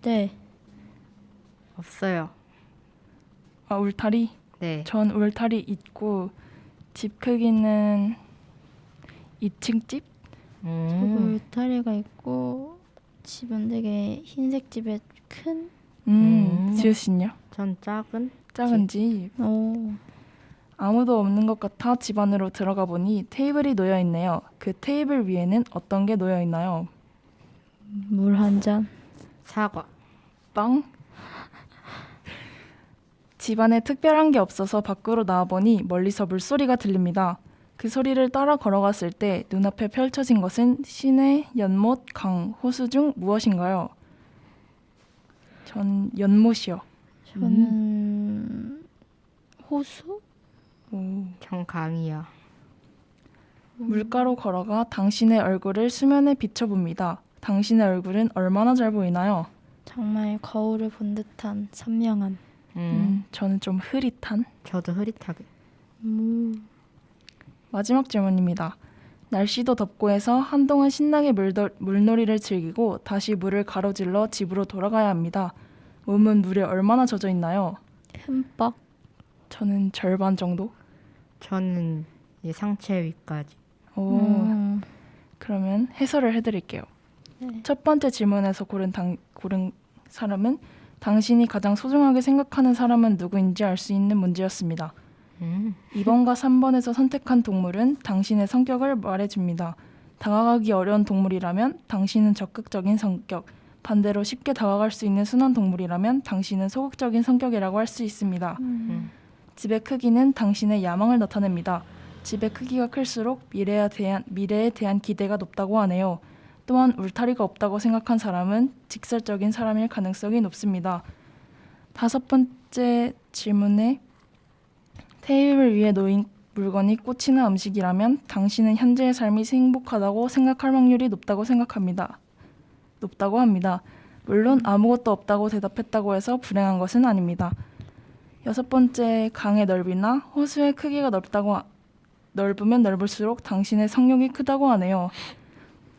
네. 없어요. 아, 울타리? 네. 전 울타리 있고 집 크기는 2층 집? 울타리가 있고 집은 되게 흰색 집에 큰. 지우신요? 전 작은 집. 오. 아무도 없는 것 같아 집 안으로 들어가 보니 테이블이 놓여 있네요. 그 테이블 위에는 어떤 게 놓여 있나요? 물 한 잔. 사과. 빵? 집안에 특별한 게 없어서 밖으로 나와보니 멀리서 물소리가 들립니다. 그 소리를 따라 걸어갔을 때 눈앞에 펼쳐진 것은 시내, 연못, 강, 호수 중 무엇인가요? 전 연못이요. 저는 호수? 오. 전 강이요. 물가로 걸어가 당신의 얼굴을 수면에 비춰봅니다. 당신의 얼굴은 얼마나 잘 보이나요? 정말 거울을 본 듯한 선명함. 저는 좀 흐릿한. 저도 흐릿하게. 마지막 질문입니다. 날씨도 덥고 해서 한동안 신나게 물놀이를 즐기고 다시 물을 가로질러 집으로 돌아가야 합니다. 몸은 물에 얼마나 젖어 있나요? 흠뻑. 저는 절반 정도. 저는 이 상체 위까지. 오, 그러면 해설을 해드릴게요. 네. 첫 번째 질문에서 고른 사람은 당신이 가장 소중하게 생각하는 사람은 누구인지 알 수 있는 문제였습니다. 2번과 3번에서 선택한 동물은 당신의 성격을 말해줍니다. 다가가기 어려운 동물이라면 당신은 적극적인 성격, 반대로 쉽게 다가갈 수 있는 순한 동물이라면 당신은 소극적인 성격이라고 할 수 있습니다. 집의 크기는 당신의 야망을 나타냅니다. 집의 크기가 클수록 미래에 대한 기대가 높다고 하네요. 또한 울타리가 없다고 생각한 사람은 직설적인 사람일 가능성이 높습니다. 5번째 질문에 테이블 위에 놓인 물건이 꽃이나 음식이라면 당신은 현재의 삶이 행복하다고 생각할 확률이 높다고 합니다. 물론 아무것도 없다고 대답했다고 해서 불행한 것은 아닙니다. 6번째 강의 넓이나 호수의 크기가 넓으면 넓을수록 당신의 성욕이 크다고 하네요.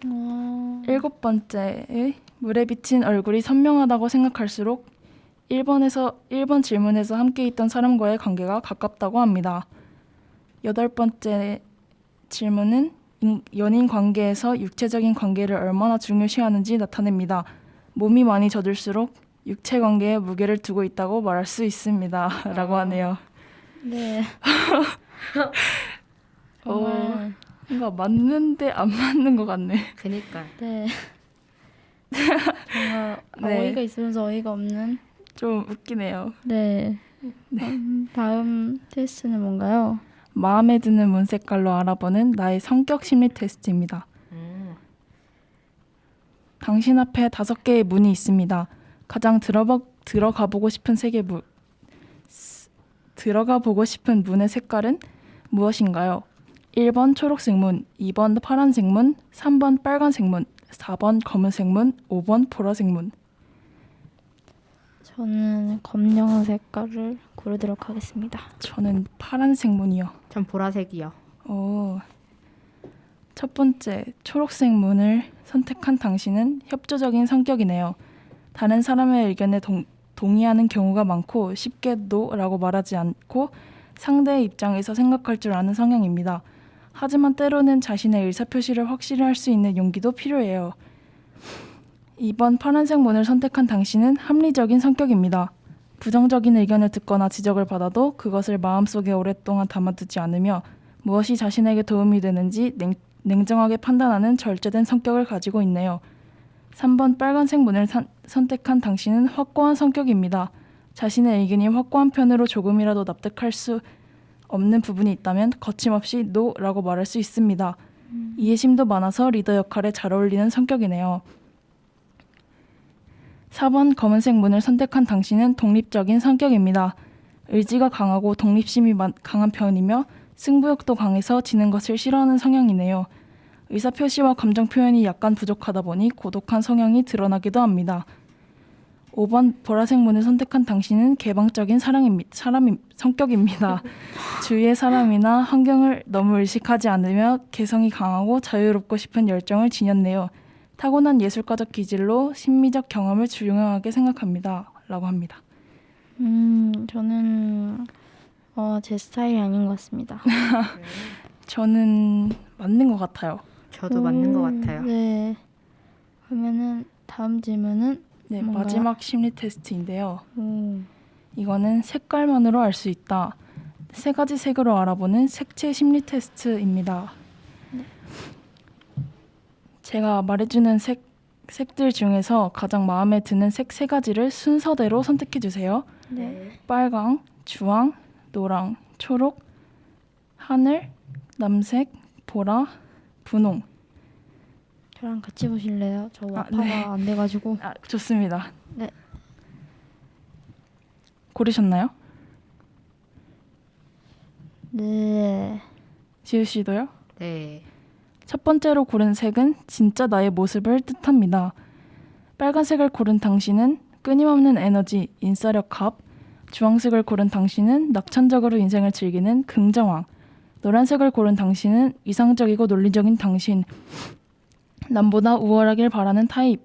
7번째에 물에 비친 얼굴이 선명하다고 생각할수록 1번 질문에서 함께 있던 사람과의 관계가 가깝다고 합니다. 8번째 질문은 연인 관계에서 육체적인 관계를 얼마나 중요시하는지 나타냅니다. 몸이 많이 젖을수록 육체 관계에 무게를 두고 있다고 말할 수 있습니다. 라고 하네요. 네. 정말. 뭔가 맞는데 안 맞는 것 같네. 그니까. 네. 정말 네. 어이가 있으면서 어이가 없는. 좀 웃기네요. 네. 다음 테스트는 뭔가요? 마음에 드는 문 색깔로 알아보는 나의 성격 심리 테스트입니다. 당신 앞에 5개의 문이 있습니다. 가장 들어가 보고 싶은 문의 색깔은 무엇인가요? 1번 초록색 문, 2번 파란색 문, 3번 빨간색 문, 4번 검은색 문, 5번 보라색 문. 저는 검정 색깔을 고르도록 하겠습니다. 저는 파란색 문이요. 전 보라색이요. 첫 번째, 초록색 문을 선택한 당신은 협조적인 성격이네요. 다른 사람의 의견에 동의하는 경우가 많고 쉽게 no라고 말하지 않고 상대의 입장에서 생각할 줄 아는 성향입니다. 하지만 때로는 자신의 의사표시를 확실히 할 수 있는 용기도 필요해요. 2번 파란색 문을 선택한 당신은 합리적인 성격입니다. 부정적인 의견을 듣거나 지적을 받아도 그것을 마음속에 오랫동안 담아두지 않으며 무엇이 자신에게 도움이 되는지 냉정하게 판단하는 절제된 성격을 가지고 있네요. 3번 빨간색 문을 선택한 당신은 확고한 성격입니다. 자신의 의견이 확고한 편으로 조금이라도 납득할 수 없는 부분이 있다면 거침없이 no라고 말할 수 있습니다. 이해심도 많아서 리더 역할에 잘 어울리는 성격이네요. 4번 검은색 문을 선택한 당신은 독립적인 성격입니다. 의지가 강하고 독립심이 강한 편이며 승부욕도 강해서 지는 것을 싫어하는 성향이네요. 의사표시와 감정 표현이 약간 부족하다 보니 고독한 성향이 드러나기도 합니다. 5번 보라색 문을 선택한 당신은 개방적인 성격입니다. 주위의 사람이나 환경을 너무 의식하지 않으며 개성이 강하고 자유롭고 싶은 열정을 지녔네요. 타고난 예술가적 기질로 심미적 경험을 중요하게 생각합니다. 라고 합니다. 저는 제 스타일이 아닌 것 같습니다. 저는 맞는 것 같아요. 저도 맞는 것 같아요. 네. 그러면은 다음 질문은 네, 뭔가요? 마지막 심리 테스트인데요. 오. 이거는 색깔만으로 알 수 있다. 3가지 색으로 알아보는 색채 심리 테스트입니다. 제가 말해주는 색들 중에서 가장 마음에 드는 색 3가지를 순서대로 선택해 주세요. 네. 빨강, 주황, 노랑, 초록, 하늘, 남색, 보라, 분홍. 저랑 같이 보실래요? 저 와파가 네. 안 돼가지고. 좋습니다. 네. 고르셨나요? 네. 지우 씨도요? 네. 첫 번째로 고른 색은 진짜 나의 모습을 뜻합니다. 빨간색을 고른 당신은 끊임없는 에너지, 인싸력 합, 주황색을 고른 당신은 낙천적으로 인생을 즐기는 긍정왕, 노란색을 고른 당신은 이상적이고 논리적인 당신, 남보다 우월하길 바라는 타입,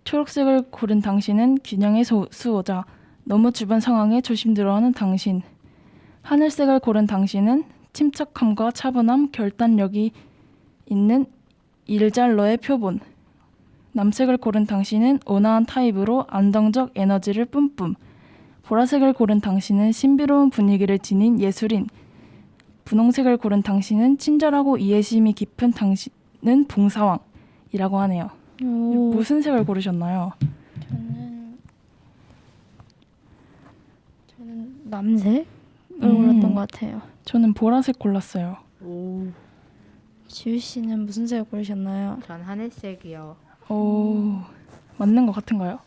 초록색을 고른 당신은 균형의 수호자, 너무 주변 상황에 조심들어하는 당신, 하늘색을 고른 당신은 침착함과 차분함, 결단력이 있는 일잘러의 표본, 남색을 고른 당신은 온화한 타입으로 안정적 에너지를 뿜뿜, 보라색을 고른 당신은 신비로운 분위기를 지닌 예술인, 분홍색을 고른 당신은 친절하고 이해심이 깊은 당신은 봉사왕이라고 하네요. 오. 무슨 색을 고르셨나요? 저는 남색을 골랐던 것 같아요. 저는 보라색 골랐어요. 오. 지우 씨는 무슨 색을 고르셨나요? 전 하늘색이요. 오, 맞는 것 같은가요?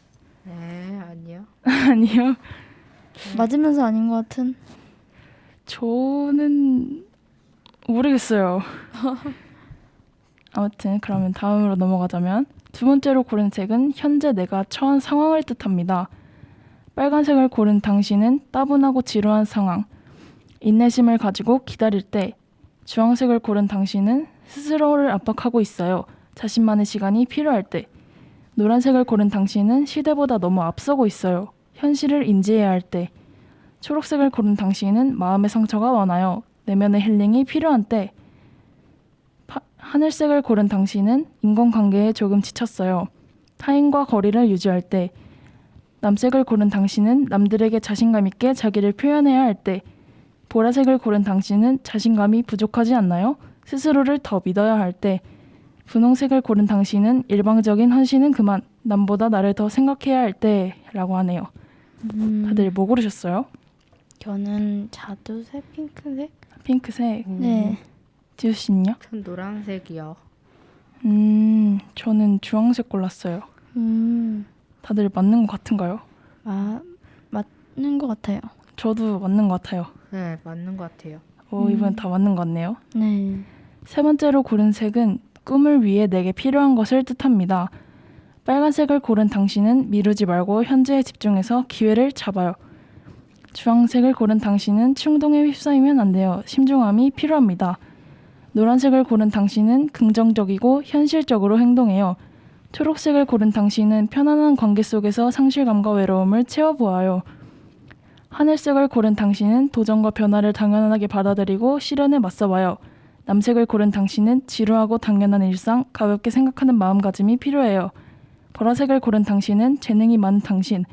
네, 아니요. 아니요. 맞으면서 아닌 것 같은. 저는 모르겠어요. 아무튼 그러면 다음으로 넘어가자면 두 번째로 고른 색은 현재 내가 처한 상황을 뜻합니다. 빨간색을 고른 당신은 따분하고 지루한 상황, 인내심을 가지고 기다릴 때, 주황색을 고른 당신은 스스로를 압박하고 있어요. 자신만의 시간이 필요할 때, 노란색을 고른 당신은 시대보다 너무 앞서고 있어요. 현실을 인지해야 할 때, 초록색을 고른 당신은 마음의 상처가 많아요. 내면의 힐링이 필요한 때, 하늘색을 고른 당신은 인간관계에 조금 지쳤어요. 타인과 거리를 유지할 때, 남색을 고른 당신은 남들에게 자신감 있게 자기를 표현해야 할 때, 보라색을 고른 당신은 자신감이 부족하지 않나요? 스스로를 더 믿어야 할 때, 분홍색을 고른 당신은 일방적인 헌신은 그만, 남보다 나를 더 생각해야 할 때라고 하네요. 다들 뭐 고르셨어요? 저는 자두색, 핑크색. 핑크색. 네. 지우 씨는요? 전 노란색이요. 저는 주황색 골랐어요. 다들 맞는 것 같은가요? 맞는 것 같아요. 저도 맞는 것 같아요. 네, 맞는 것 같아요. 이번 다 맞는 것 같네요. 네. 세 번째로 고른 색은 꿈을 위해 내게 필요한 것을 뜻합니다. 빨간색을 고른 당신은 미루지 말고 현재에 집중해서 기회를 잡아요. 주황색을 고른 당신은 충동에 휩싸이면 안 돼요. 신중함이 필요합니다. 노란색을 고른 당신은 긍정적이고 현실적으로 행동해요. 초록색을 고른 당신은 편안한 관계 속에서 상실감과 외로움을 채워보아요. 하늘색을 고른 당신은 도전과 변화를 당연하게 받아들이고 시련에 맞서봐요. 남색을 고른 당신은 지루하고 당연한 일상, 가볍게 생각하는 마음가짐이 필요해요. 보라색을 고른 당신은 재능이 많은 당신,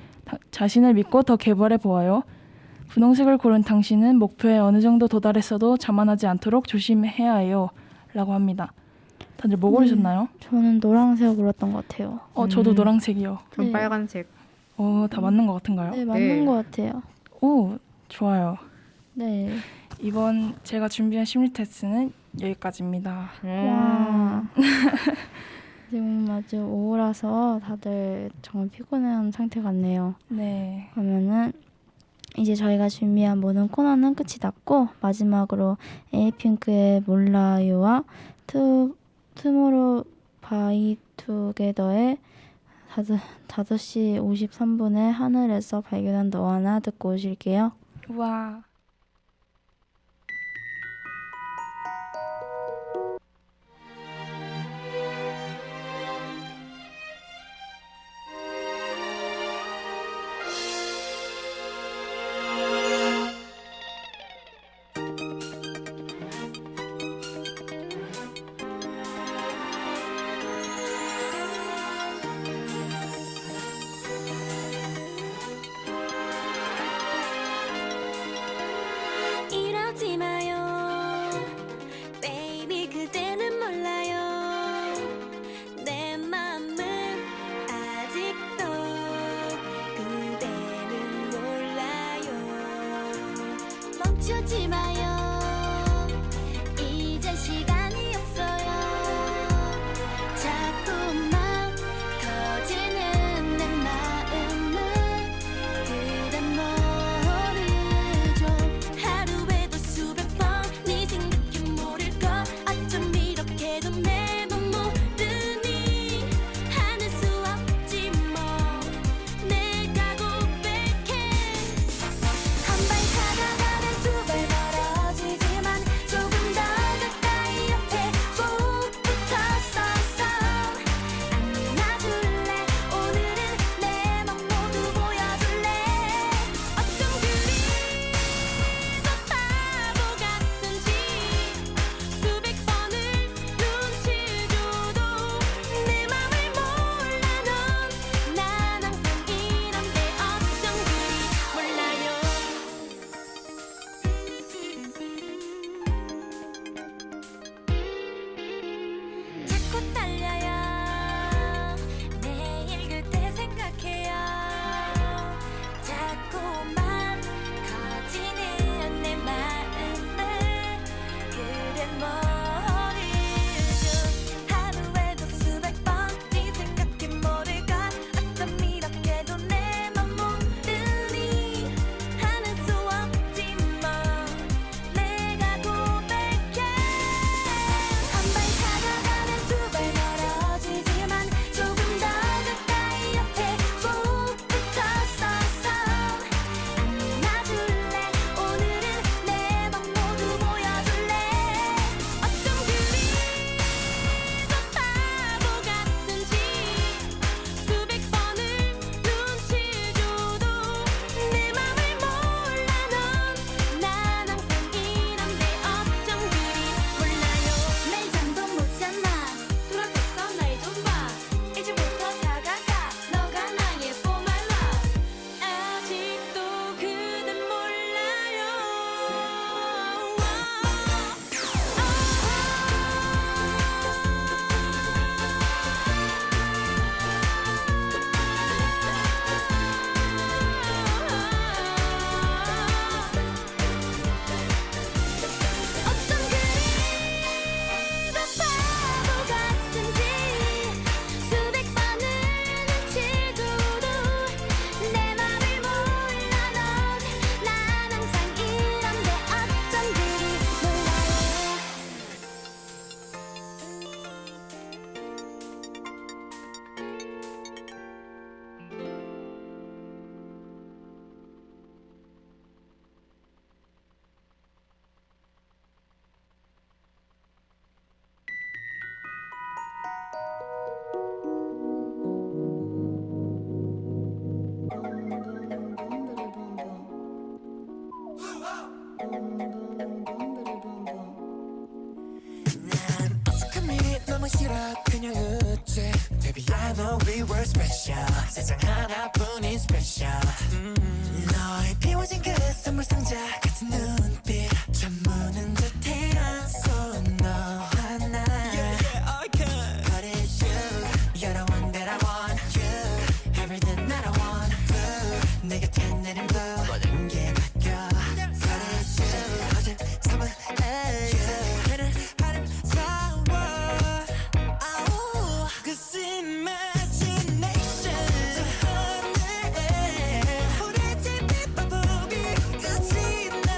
자신을 믿고 더 개발해 보아요. 분홍색을 고른 당신은 목표에 어느 정도 도달했어도 자만하지 않도록 조심해야 해요. 라고 합니다. 다들 뭐 고르셨나요? 저는 노란색을 골랐던 것 같아요. 저도 노란색이요. 전 네. 빨간색. 다 맞는 것 같은가요? 네, 맞는 네. 것 같아요. 오, 좋아요. 네. 이번 제가 준비한 심리 테스트는 여기까지입니다. 와. 지금 아주 오후라서 다들 정말 피곤한 상태 같네요. 네. 그러면은 이제 저희가 준비한 모든 코너는 끝이 났고 마지막으로 에이핑크의 몰라요와 투모로우 바이 투게더의 5시 53분에 하늘에서 발견한 너와 나 듣고 오실게요. 우와. 이러지 마요 baby 그대는 몰라요 내 맘은 아직도 그대는 몰라요 멈추지 마요 이제 시간이 없어요 자꾸만 커지는 내 마음은 그댄 모르죠 하루에도 수백 번 네 생각이 모를걸 어쩜 이렇게도 내 맘 모르니 하는 수 없지 뭐 내가 고백해 한 발 다가가면 두 발 멀어지지만 조금 더 가까이 옆에 꼭 붙어서서 안아줄래 오늘은 내 맘 모두 보여줄래 어쩜 그리 더 바보 같은지 수백 번을 눈치 줘도 내 맘을 몰라 넌난 항상 이런데 어쩜 그리 몰라요 자꾸 떨려요 매일 그대 생각해요 자꾸만 커지는 내 마음을 그댄 모르죠 하루에도 수백 번 네 생각이 모를걸 어쩜 이렇게도 내 맘 모르니 하는 수 없지 뭐 내가 고백해 한 발 다가가면 두 발 멀어지지만 조금 더 가까이 옆에 꼭 붙어서서 안아줄래 오늘은 내 맘 모두 보여줄래 어쩜 그리 더 바보 같은지 수백 번을 눈치 줘도 내 맘을 몰라 넌난 항상 이런데 어쩜 그리 몰라요 매일 잠도 못 잤나 돌아섰어 날 좀봐 이제부터 다가가 너가 나의 for my love 아직도 그댄 몰라요 어쩜 그리 더 바보 같은지 수백 번을 눈치 줘도 내 맘을 몰라 넌난 항상 이런데 어쩜 그리 몰라요 어색함이 너무 싫어 그냥 웃지 Baby I know we were special 세상 하나뿐인 special 너의 비워진 그 선물 상자 같은 눈빛 잠무는 듯한 손 너와 나 But it's you You're the one that I want You Everything that I want Blue 내 곁에 내린 blue 모든 게 바뀌어 But it's you 어제 삶은 그는 아름다워 Cause imagination 하늘에 우리 집이 바보기 끝이 나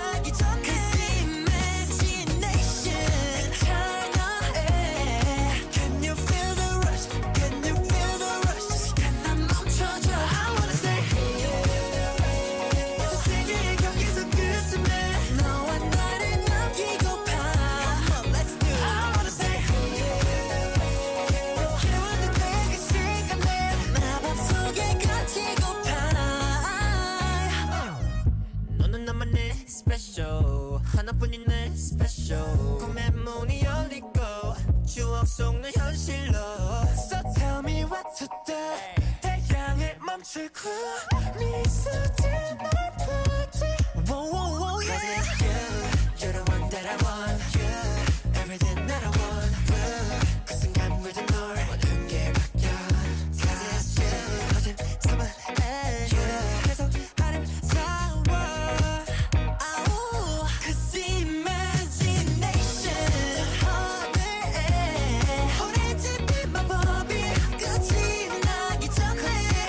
에스프레소 하나뿐인 에스프레소 꿈의 문이 열리고 추억 속 내 현실로 So tell me what to do 태양을 멈추고 미소 짓는 포즈 Whoa whoa whoa yeah Cause it's you You're the one that I want You Everything that I want 그 순간 물든 널 모든 게 바뀌어 Cause it's you 거짓 삼아 계속 아름다워 Cause imagination 하늘에 오렌지 빛만 법이 끝이 나기 전에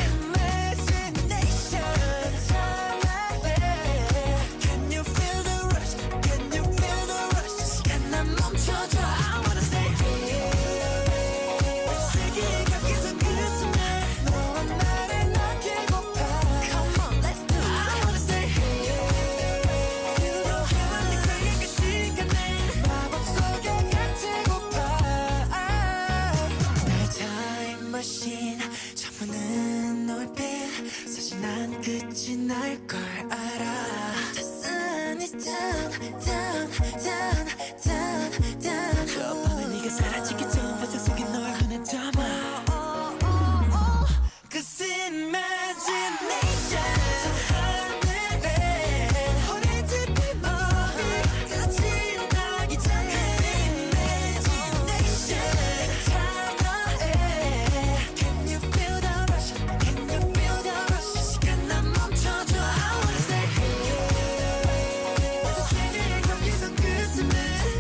Imagination 찬란해 Can you feel the rush Can you feel the rush 시간 난 멈춰줘 I wanna stay here 세계가 계속 그렇지만 너와 나를 남기고파 Come on let's do it I wanna stay here 유로해만 느껴진 그 시간을 마법 속에 갇히고파 나의 타임머신 전부는 너의 빛 사실 난 끝이 날 걸 알아 The sun is down down down down down 저 밤에 네가 사라지기 전 화장 속에 널 눈에 담아 Cause imagination 하늘에 오렌지 빛만 끝이 나기 전에 Imagination 찬란해 Can you feel the rush Can you feel the rush 시간 난 멈춰줘 I wanna stay here 세계의 경계선 끝쯤에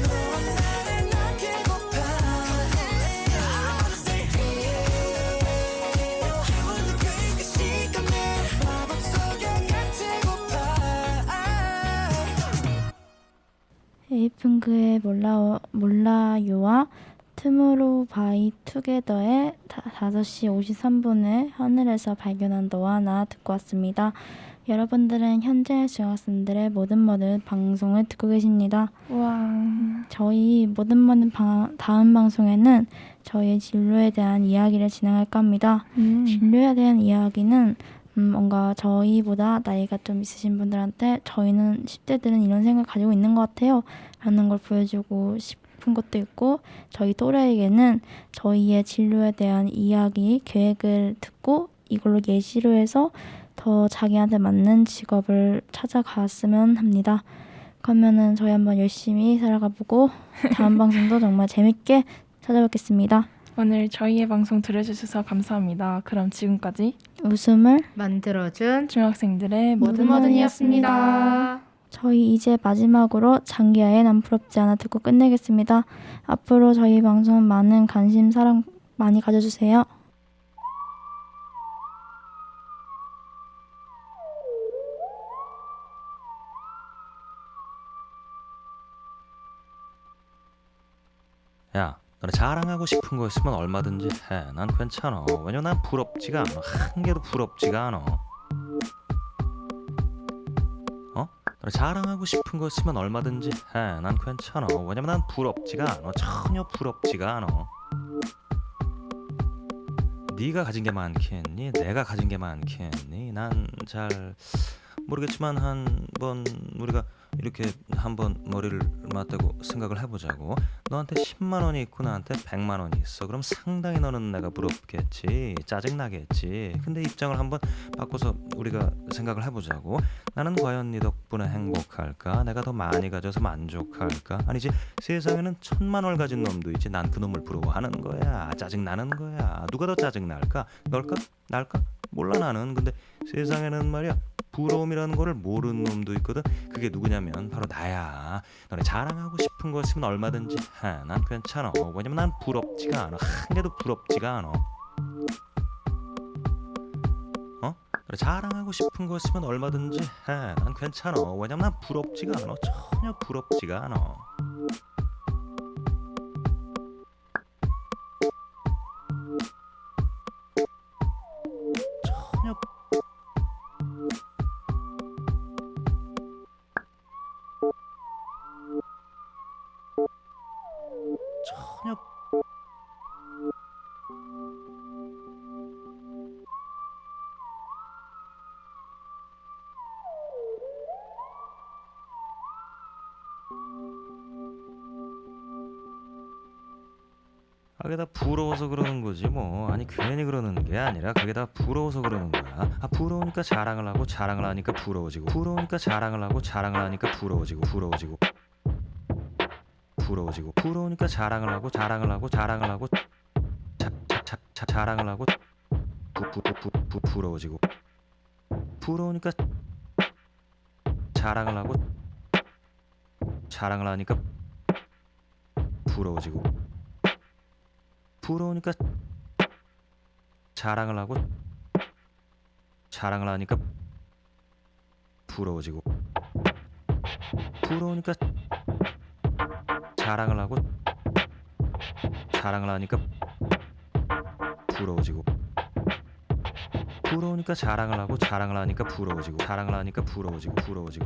너와 나를 남기고파 I wanna stay here 유로해만 느껴진 그 시간을 마법 속에 갇히고파 에이핑크의 몰라요와 투모로우 바이 투게더의 5시 53분에 하늘에서 발견한 너와 나 듣고 왔습니다. 여러분들은 현재 중학생들의 모든 방송을 듣고 계십니다. 와. 저희 다음 방송에는 저희의 진로에 대한 이야기를 진행할까 합니다. 진로에 대한 이야기는 뭔가 저희보다 나이가 좀 있으신 분들한테 저희는 10대들은 이런 생각을 가지고 있는 것 같아요 라는 걸 보여주고 싶은 것도 있고 저희 또래에게는 저희의 진로에 대한 이야기, 계획을 듣고 이걸로 예시로 해서 더 자기한테 맞는 직업을 찾아갔으면 합니다. 그러면은 저희 한번 열심히 살아가보고 다음 방송도 정말 재밌게 찾아뵙겠습니다. 오늘 저희의 방송 들어주셔서 감사합니다. 그럼 지금까지 웃음을 만들어준 중학생들의 모든이었습니다. 저희 이제 마지막으로 장기하의 난 부럽지 않아 듣고 끝내겠습니다. 앞으로 저희 방송 많은 관심 사랑 많이 가져주세요. 야, 너네 자랑하고 싶은 거 있으면 얼마든지 해. 난 괜찮아. 왜냐면 난 부럽지가 않아. 한 개도 부럽지가 않아. 너네 자랑하고 싶은 거 있으면 얼마든지 해. 난 괜찮아. 왜냐면 난 부럽지가 않아. 전혀 부럽지가 않아. 네가 가진 게 많겠니? 내가 가진 게 많겠니? 난 잘 모르겠지만 한번 우리가 이렇게 한번 머리를 맞대고 생각을 해보자고. 너한테 10만 원이 있고 나한테 100만 원이 있어. 그럼 상당히 너는 내가 부럽겠지. 짜증나겠지. 근데 입장을 한번 바꿔서 우리가 생각을 해보자고. 나는 과연 네 덕분에 행복할까? 내가 더 많이 가져서 만족할까? 아니지, 세상에는 1000만 원을 가진 놈도 있지. 난 그 놈을 부러워하는 거야. 짜증나는 거야. 누가 더 짜증날까? 널까? 날까? 몰라 나는. 근데 세상에는 말이야, 부러움이라는 거를 모르는 놈도 있거든. 그게 누구냐면 바로 나야. 너네 자랑하고 싶은 거 있으면 얼마든지 해. 난 괜찮아. 왜냐면 난 부럽지가 않아. 한 개도 부럽지가 않아. 너네 자랑하고 싶은 거 있으면 얼마든지 해. 난 괜찮아. 왜냐면 난 부럽지가 않아. 전혀 부럽지가 않아. 전혀 전혀 그게 다 부러워서 그러는 거지 뭐. 아니 괜히 그러는 게 아니라 그게 다 부러워서 그러는 거야. 아 부러우니까 자랑을 하고 자랑을 하니까 부러워지고 부러우니까 자랑을 하고 자랑을 하니까 부러워지고 부러워지고 부러워지고 부러우니까 자랑을 하고 자랑을 하고 자랑을 하고 자랑을 하고 부러워지고 부러우니까 자랑을 하고 자랑을 하니까 부러워지고 부러우니까 자랑을 하고 자랑을 하니까 부러워지고 부러우니까 자랑을 하고 자랑을 하니까 부러워지고 부러우니까 자랑을 하고 자랑을 하니까 부러워지고 자랑을 하니까 부러워지고 부러워지고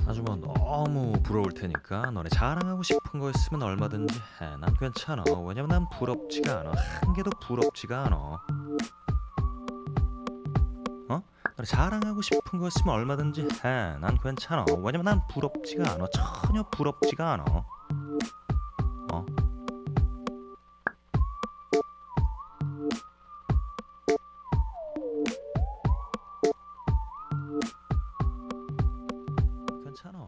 아주 뭐 너무 부러울 테니까 너네 자랑하고 싶은 거 있으면 얼마든지 해. 난 괜찮아. 왜냐면 난 부럽지가 않아. 한 개도 부럽지가 않아. 어? 너네 자랑하고 싶은 거 있으면 얼마든지 해. 난 괜찮아. 왜냐면 난 부럽지가 않아. 전혀 부럽지가 않아. 어? 괜찮아.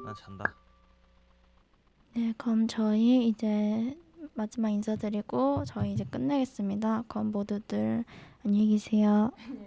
난 잔다. 네, 그럼 저희 이제 마지막 인사드리고 저희 이제 끝내겠습니다. 그럼 모두들 안녕히 계세요.